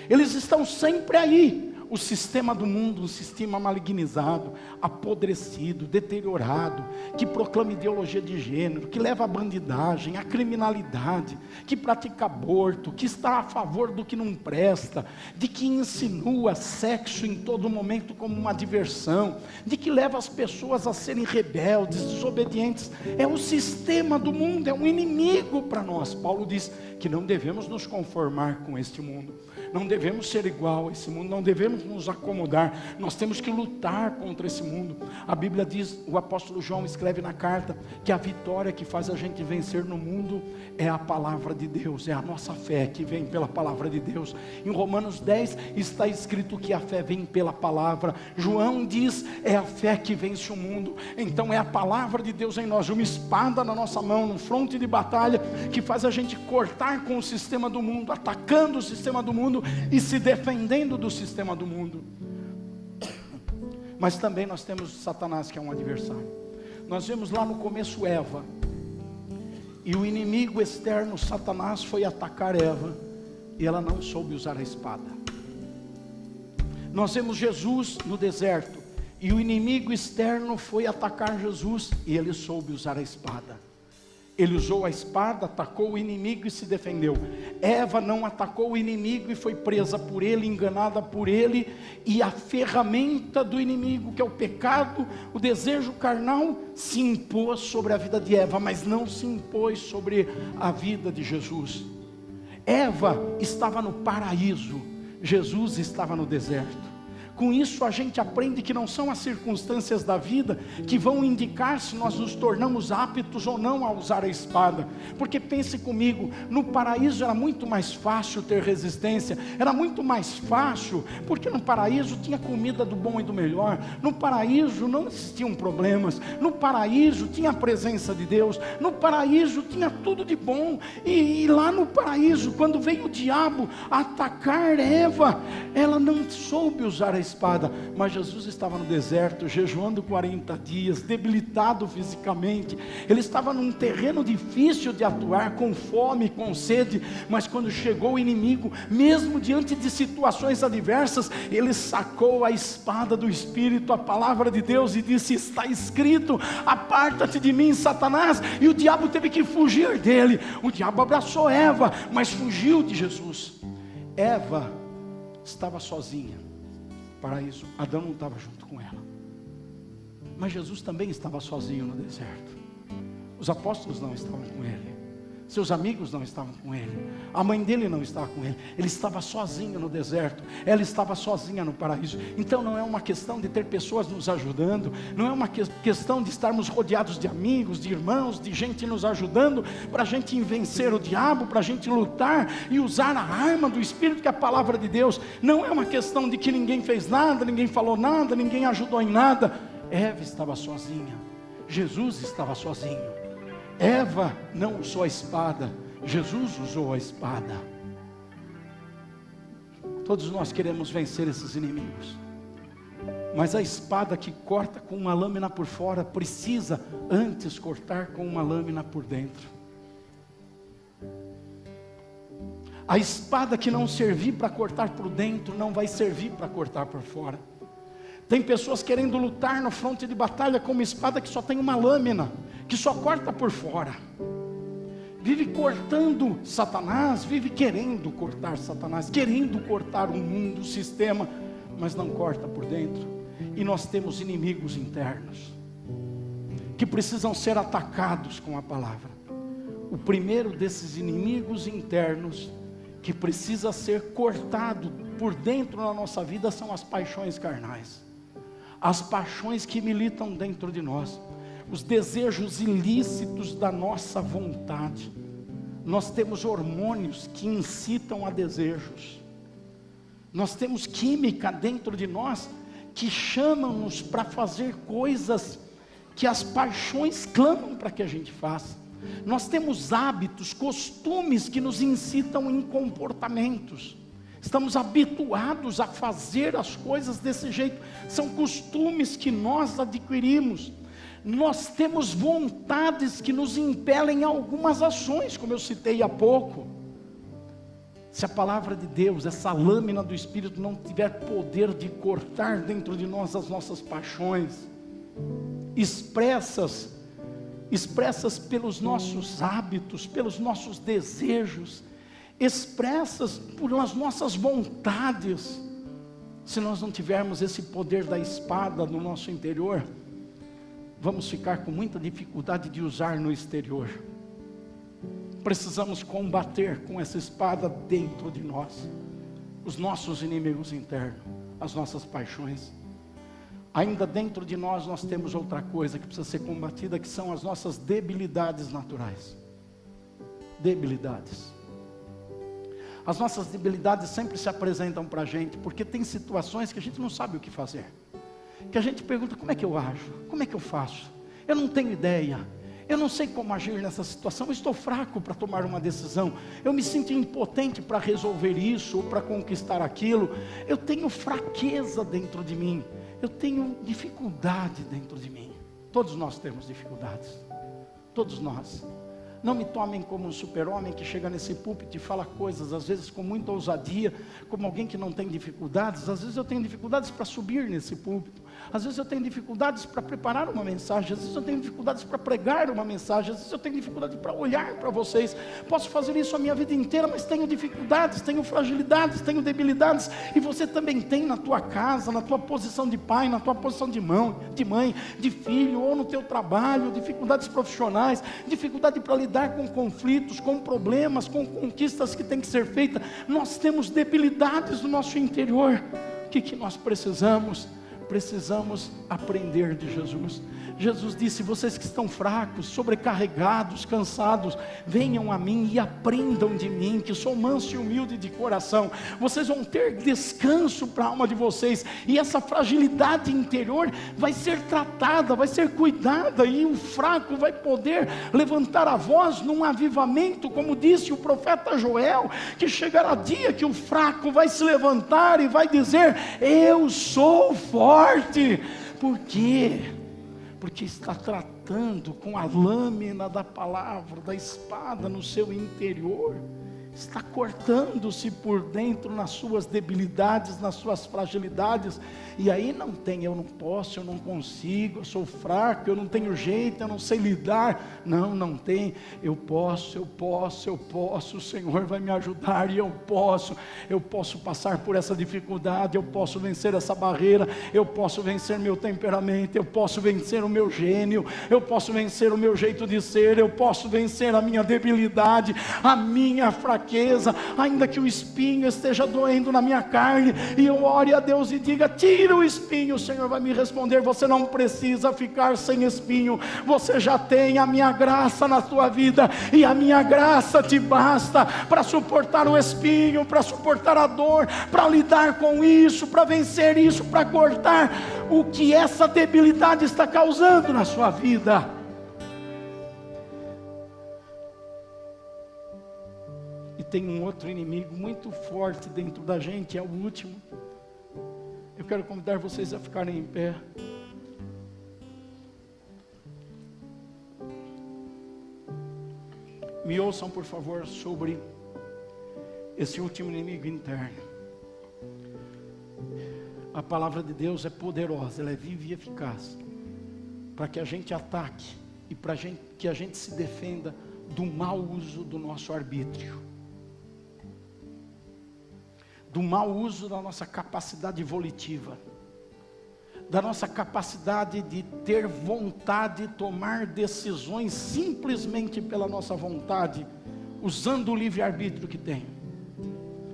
Eles estão sempre aí. O sistema do mundo, um sistema malignizado, apodrecido, deteriorado, que proclama ideologia de gênero, que leva à bandidagem, à criminalidade, que pratica aborto, que está a favor do que não presta, de que insinua sexo em todo momento como uma diversão, de que leva as pessoas a serem rebeldes, desobedientes. É o sistema do mundo, é um inimigo para nós. Paulo diz que não devemos nos conformar com este mundo. Não devemos ser igual a esse mundo, não devemos nos acomodar, nós temos que lutar contra esse mundo. A Bíblia diz, o apóstolo João escreve na carta, que a vitória que faz a gente vencer no mundo é a palavra de Deus, é a nossa fé que vem pela palavra de Deus. Em Romanos 10 está escrito que a fé vem pela palavra. João diz, é a fé que vence o mundo. Então é a palavra de Deus em nós, uma espada na nossa mão, num fronte de batalha, que faz a gente cortar com o sistema do mundo, atacando o sistema do mundo e se defendendo do sistema do mundo. Mas também nós temos Satanás, que é um adversário. Nós vemos lá no começo Eva, e o inimigo externo Satanás foi atacar Eva, e ela não soube usar a espada. Nós vemos Jesus no deserto, e o inimigo externo foi atacar Jesus, e ele soube usar a espada. Ele usou a espada, atacou o inimigo e se defendeu. Eva não atacou o inimigo e foi presa por ele, enganada por ele. E a ferramenta do inimigo, que é o pecado, o desejo carnal, se impôs sobre a vida de Eva, mas não se impôs sobre a vida de Jesus. Eva estava no paraíso, Jesus estava no deserto. Com isso a gente aprende que não são as circunstâncias da vida que vão indicar se nós nos tornamos aptos ou não a usar a espada. Porque pense comigo, no paraíso era muito mais fácil ter resistência, era muito mais fácil, porque no paraíso tinha comida do bom e do melhor, no paraíso não existiam problemas, no paraíso tinha a presença de Deus, no paraíso tinha tudo de bom. E lá no paraíso, quando veio o diabo atacar Eva, ela não soube usar a espada, mas Jesus estava no deserto, jejuando 40 dias, debilitado fisicamente. Ele estava num terreno difícil de atuar, com fome, com sede, mas quando chegou o inimigo, mesmo diante de situações adversas, ele sacou a espada do Espírito, a palavra de Deus, e disse: está escrito, aparta-te de mim, Satanás. E o diabo teve que fugir dele. O diabo abraçou Eva, mas fugiu de Jesus. Eva estava sozinha. Paraíso, Adão não estava junto com ela, mas Jesus também estava sozinho no deserto. Os apóstolos não estavam com ele, seus amigos não estavam com ele, a mãe dele não estava com ele, ele estava sozinho no deserto, ela estava sozinha no paraíso. Então não é uma questão de ter pessoas nos ajudando, não é uma questão de estarmos rodeados de amigos, de irmãos, de gente nos ajudando para a gente vencer o diabo, para a gente lutar e usar a arma do Espírito, que é a palavra de Deus. Não é uma questão de que ninguém fez nada, ninguém falou nada, ninguém ajudou em nada. Eva estava sozinha, Jesus estava sozinho. Eva não usou a espada, Jesus usou a espada. Todos nós queremos vencer esses inimigos, mas a espada que corta com uma lâmina por fora precisa antes cortar com uma lâmina por dentro. A espada que não servir para cortar por dentro não vai servir para cortar por fora. Tem pessoas querendo lutar no fronte de batalha com uma espada que só tem uma lâmina, que só corta por fora. Vive cortando Satanás, vive querendo cortar Satanás, querendo cortar o mundo, o sistema, mas não corta por dentro. E nós temos inimigos internos que precisam ser atacados com a palavra. O primeiro desses inimigos internos que precisa ser cortado por dentro da nossa vida são as paixões carnais. As paixões que militam dentro de nós. Os desejos ilícitos da nossa vontade. Nós temos hormônios que incitam a desejos. Nós temos química dentro de nós que chamam-nos para fazer coisas que as paixões clamam para que a gente faça. Nós temos hábitos, costumes que nos incitam em comportamentos. Estamos habituados a fazer as coisas desse jeito. São costumes que nós adquirimos. Nós temos vontades que nos impelem a algumas ações, como eu citei há pouco. Se a palavra de Deus, essa lâmina do Espírito não tiver poder de cortar dentro de nós as nossas paixões, expressas pelos nossos hábitos, pelos nossos desejos, expressas pelas nossas vontades, se nós não tivermos esse poder da espada no nosso interior, vamos ficar com muita dificuldade de usar no exterior. Precisamos combater com essa espada dentro de nós, os nossos inimigos internos, as nossas paixões. Ainda dentro de nós temos outra coisa que precisa ser combatida, que são as nossas debilidades naturais. Debilidades. As nossas debilidades sempre se apresentam para a gente, porque tem situações que a gente não sabe o que fazer. Que a gente pergunta, como é que eu ajo? Como é que eu faço? Eu não tenho ideia. Eu não sei como agir nessa situação, eu estou fraco para tomar uma decisão, eu me sinto impotente para resolver isso, ou para conquistar aquilo, eu tenho fraqueza dentro de mim, eu tenho dificuldade dentro de mim. Todos nós temos dificuldades, todos nós. Não me tomem como um super-homem que chega nesse púlpito e fala coisas, às vezes com muita ousadia, como alguém que não tem dificuldades. Às vezes eu tenho dificuldades para subir nesse púlpito, às vezes eu tenho dificuldades para preparar uma mensagem, às vezes eu tenho dificuldades para pregar uma mensagem, às vezes eu tenho dificuldade para olhar para vocês. Posso fazer isso a minha vida inteira, mas tenho dificuldades, tenho fragilidades, tenho debilidades, e você também tem na tua casa, na tua posição de pai, na tua posição de mãe, de filho, ou no teu trabalho, dificuldades profissionais, dificuldade para lidar com conflitos, com problemas, com conquistas que têm que ser feitas. Nós temos debilidades no nosso interior. O que nós precisamos? Precisamos aprender de Jesus. Jesus disse, vocês que estão fracos, sobrecarregados, cansados, venham a mim e aprendam de mim, que sou manso e humilde de coração. Vocês vão ter descanso para a alma de vocês, e essa fragilidade interior vai ser tratada, vai ser cuidada, e o fraco vai poder levantar a voz num avivamento, como disse o profeta Joel, que chegará dia que o fraco vai se levantar e vai dizer, eu sou forte. Por quê? Porque está tratando com a lâmina da palavra, da espada no seu interior, está cortando-se por dentro nas suas debilidades, nas suas fragilidades, e aí não tem, eu não posso, eu não consigo, eu sou fraco, eu não tenho jeito, eu não sei lidar. Não tem, eu posso, o Senhor vai me ajudar, e eu posso passar por essa dificuldade, eu posso vencer essa barreira, eu posso vencer meu temperamento, eu posso vencer o meu gênio, eu posso vencer o meu jeito de ser, eu posso vencer a minha debilidade, a minha fraqueza, ainda que o espinho esteja doendo na minha carne, e eu ore a Deus e diga, tira o espinho, o Senhor vai me responder, você não precisa ficar sem espinho, você já tem a minha graça na tua vida, e a minha graça te basta para suportar o espinho, para suportar a dor, para lidar com isso, para vencer isso, para cortar o que essa debilidade está causando na sua vida. E tem um outro inimigo muito forte dentro da gente, é o último. Eu quero convidar vocês a ficarem em pé. Me ouçam, por favor, sobre esse último inimigo interno. A palavra de Deus é poderosa, ela é viva e eficaz, para que a gente ataque e para que a gente se defenda do mau uso do nosso arbítrio, do mau uso da nossa capacidade volitiva, da nossa capacidade de ter vontade, tomar decisões simplesmente pela nossa vontade, usando o livre-arbítrio que tem.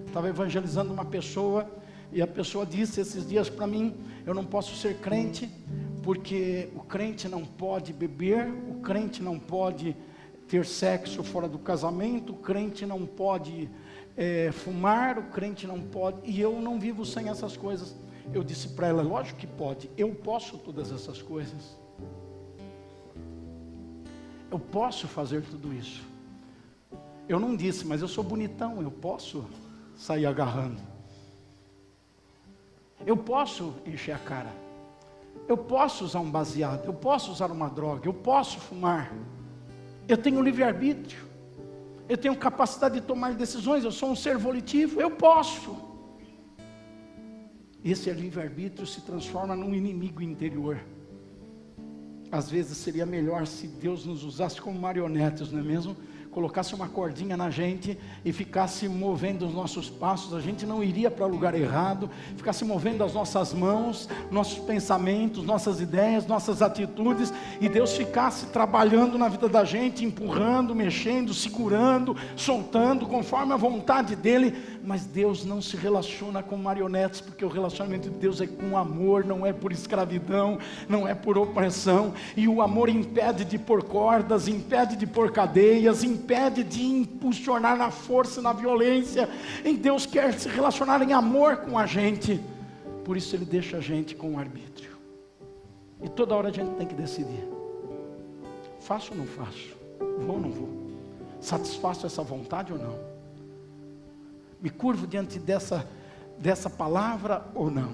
Estava evangelizando uma pessoa, e a pessoa disse esses dias para mim: eu não posso ser crente, porque o crente não pode beber, o crente não pode ter sexo fora do casamento, o crente não pode fumar, o crente não pode, e eu não vivo sem essas coisas. Eu disse para ela: lógico que pode, eu posso todas essas coisas, eu posso fazer tudo isso. Eu não disse, mas eu sou bonitão, eu posso sair agarrando, eu posso encher a cara, eu posso usar um baseado, eu posso usar uma droga, eu posso fumar, eu tenho livre-arbítrio, eu tenho capacidade de tomar decisões, eu sou um ser volitivo, eu posso. Esse livre-arbítrio se transforma num inimigo interior. Às vezes seria melhor se Deus nos usasse como marionetes, não é mesmo? Colocasse uma cordinha na gente e ficasse movendo os nossos passos, a gente não iria para o lugar errado, ficasse movendo as nossas mãos, nossos pensamentos, nossas ideias, nossas atitudes, e Deus ficasse trabalhando na vida da gente, empurrando, mexendo, segurando, soltando, conforme a vontade dEle. Mas Deus não se relaciona com marionetes, porque o relacionamento de Deus é com amor, não é por escravidão, não é por opressão, e o amor impede de pôr cordas, impede de pôr cadeias, impede de impulsionar na força e na violência. E Deus quer se relacionar em amor com a gente, por isso Ele deixa a gente com o arbítrio, e toda hora a gente tem que decidir: faço ou não faço, vou ou não vou, satisfaço essa vontade ou não, me curvo diante dessa palavra ou não,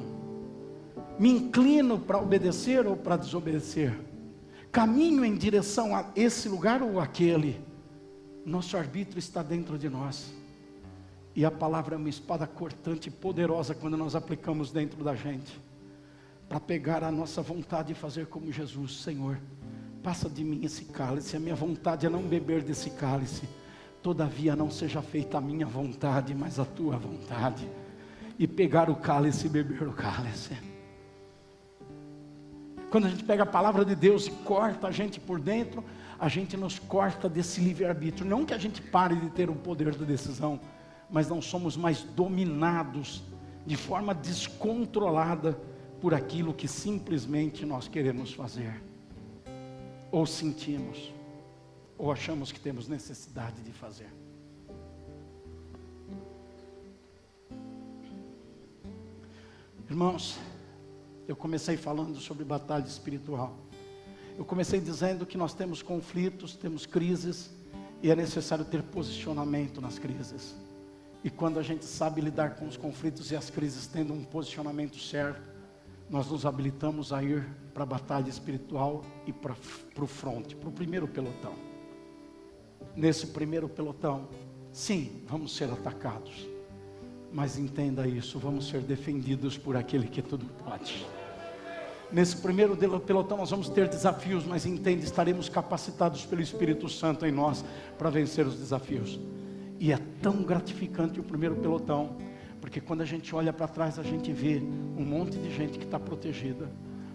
me inclino para obedecer ou para desobedecer, caminho em direção a esse lugar ou aquele. Nosso arbítrio está dentro de nós, e a palavra é uma espada cortante e poderosa quando nós aplicamos dentro da gente, para pegar a nossa vontade e fazer como Jesus: Senhor, passa de mim esse cálice, a minha vontade é não beber desse cálice, todavia não seja feita a minha vontade, mas a tua vontade, e pegar o cálice e beber o cálice. Quando a gente pega a palavra de Deus e corta a gente por dentro, a gente nos corta desse livre-arbítrio. Não que a gente pare de ter o poder da decisão, mas não somos mais dominados de forma descontrolada por aquilo que simplesmente nós queremos fazer, ou sentimos, ou achamos que temos necessidade de fazer. Irmãos, eu comecei falando sobre batalha espiritual. Eu comecei dizendo que nós temos conflitos, temos crises, e é necessário ter posicionamento nas crises. E quando a gente sabe lidar com os conflitos e as crises tendo um posicionamento certo, nós nos habilitamos a ir para a batalha espiritual e para o fronte, para o primeiro pelotão. Nesse primeiro pelotão, sim, vamos ser atacados, mas entenda isso, vamos ser defendidos por aquele que tudo pode. Nesse primeiro pelotão nós vamos ter desafios, mas entende, estaremos capacitados pelo Espírito Santo em nós para vencer os desafios. E é tão gratificante o primeiro pelotão, porque quando a gente olha para trás, a gente vê um monte de gente que está protegida,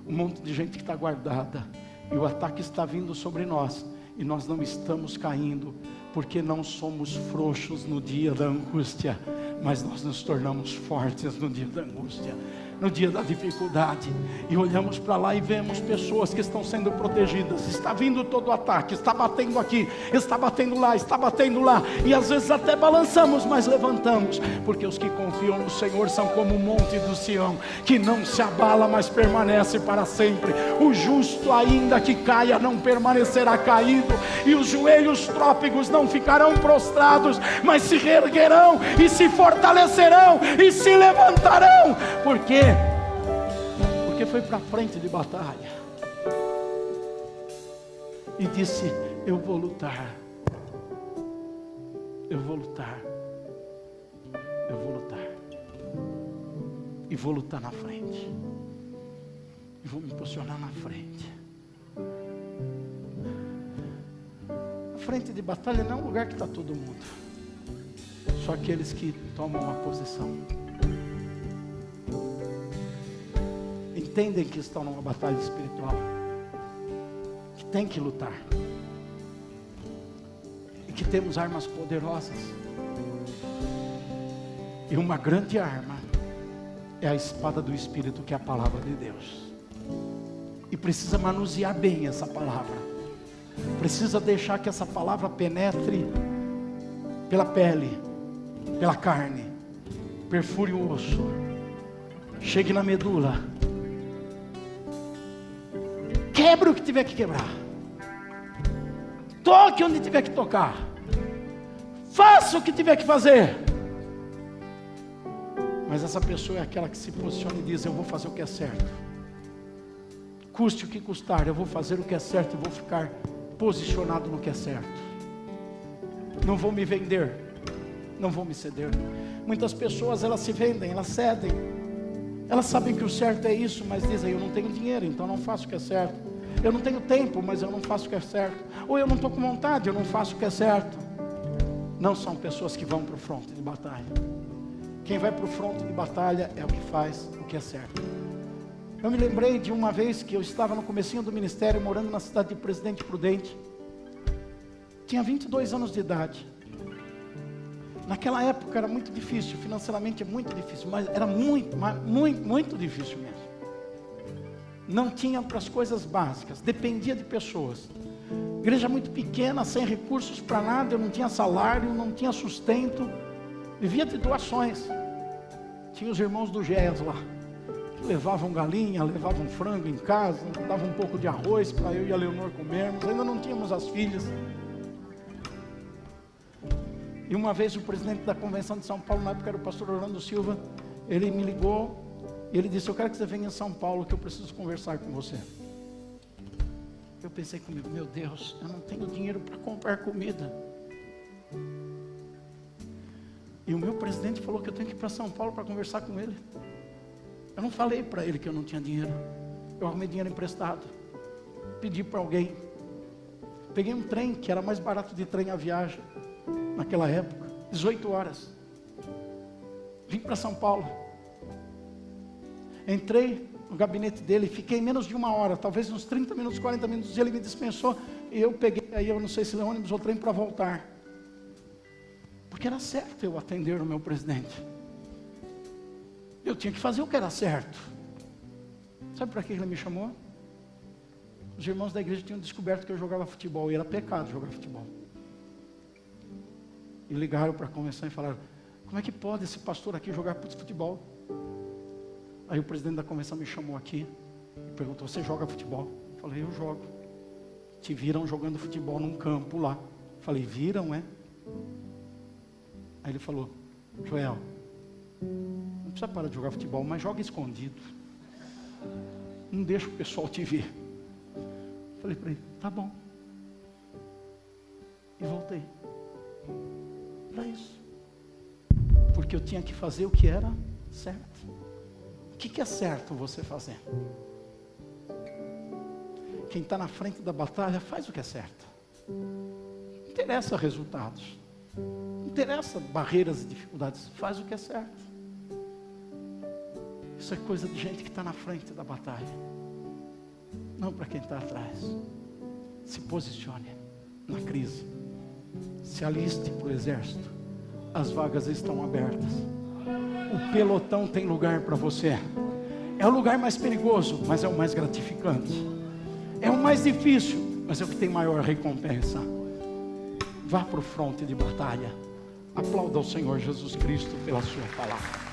um monte de gente que está guardada, e o ataque está vindo sobre nós, e nós não estamos caindo, porque não somos frouxos no dia da angústia, mas nós nos tornamos fortes no dia da angústia, no dia da dificuldade, e olhamos para lá e vemos pessoas que estão sendo protegidas. Está vindo todo o ataque, está batendo aqui, está batendo lá, e às vezes até balançamos, mas levantamos, porque os que confiam no Senhor são como o monte do Sião, que não se abala, mas permanece para sempre. O justo, ainda que caia, não permanecerá caído, e os joelhos trópicos não ficarão prostrados, mas se reerguerão e se fortalecerão e se levantarão. Por quê? Porque foi para frente de batalha e disse: eu vou lutar, eu vou lutar, eu vou lutar, e vou lutar na frente, e vou me posicionar na frente. A frente de batalha não é um lugar que está todo mundo, só aqueles que tomam uma posição. entendem que estão numa batalha espiritual, que tem que lutar, e que temos armas poderosas. E uma grande arma é a espada do Espírito, que é a palavra de Deus. E precisa manusear bem essa palavra. Precisa deixar que essa palavra penetre pela pele, pela carne, perfure o osso, chegue na medula, quebre o que tiver que quebrar, toque onde tiver que tocar, faça o que tiver que fazer. Mas essa pessoa é aquela que se posiciona e diz: eu vou fazer o que é certo, custe o que custar, eu vou fazer o que é certo e vou ficar posicionado no que é certo. Não vou me vender, não vou me ceder. Muitas pessoas, elas se vendem, elas cedem, elas sabem que o certo é isso, mas dizem: eu não tenho dinheiro, então não faço o que é certo. Eu não tenho tempo, mas eu não faço o que é certo. Ou eu não estou com vontade, eu não faço o que é certo. Não são pessoas que vão para o fronte de batalha. Quem vai para o fronte de batalha é o que faz o que é certo. Eu me lembrei de uma vez que eu estava no comecinho do ministério, morando na cidade de Presidente Prudente. Tinha 22 anos de idade. Naquela época era muito difícil, financeiramente é muito difícil, mas era muito difícil mesmo. Não tinha para as coisas básicas, dependia de pessoas. Igreja muito pequena, sem recursos para nada, eu não tinha salário, não tinha sustento, vivia de doações. Tinha os irmãos do GES lá, que levavam galinha, levavam frango em casa, davam um pouco de arroz para eu e a Leonor comermos, ainda não tínhamos as filhas. E uma vez o presidente da convenção de São Paulo, na época era o pastor Orlando Silva, ele me ligou e ele disse: eu quero que você venha em São Paulo, que eu preciso conversar com você. Eu pensei comigo: meu Deus, eu não tenho dinheiro para comprar comida. E o meu presidente falou que eu tenho que ir para São Paulo para conversar com ele. Eu não falei para ele que eu não tinha dinheiro. Eu arrumei dinheiro emprestado, pedi para alguém, peguei um trem, que era mais barato de trem a viagem naquela época, 18 horas, vim para São Paulo, entrei no gabinete dele, fiquei menos de uma hora, talvez uns 30 minutos, 40 minutos, ele me dispensou, e eu peguei, aí eu não sei se é ônibus ou trem para voltar, porque era certo eu atender o meu presidente, eu tinha que fazer o que era certo. Sabe para que ele me chamou? Os irmãos da igreja tinham descoberto que eu jogava futebol, e era pecado jogar futebol. E ligaram para a convenção e falaram: como é que pode esse pastor aqui jogar futebol? Aí o presidente da convenção me chamou aqui e perguntou: você joga futebol? Eu falei: eu jogo. Te viram jogando futebol num campo lá. Eu falei: viram, é? Aí ele falou: Joel, não precisa parar de jogar futebol, mas joga escondido, não deixa o pessoal te ver. Eu falei para ele: tá bom. E voltei. Para isso, porque eu tinha que fazer o que era certo. O que é certo você fazer? Quem está na frente da batalha faz o que é certo. Não interessa resultados, não interessa barreiras e dificuldades, faz o que é certo. Isso é coisa de gente que está na frente da batalha, não para quem está atrás. Se posicione na crise, se aliste para o exército, as vagas estão abertas, o pelotão tem lugar para você. É o lugar mais perigoso, mas é o mais gratificante, é o mais difícil, mas é o que tem maior recompensa. Vá para o fronte de batalha, aplauda ao Senhor Jesus Cristo pela sua palavra.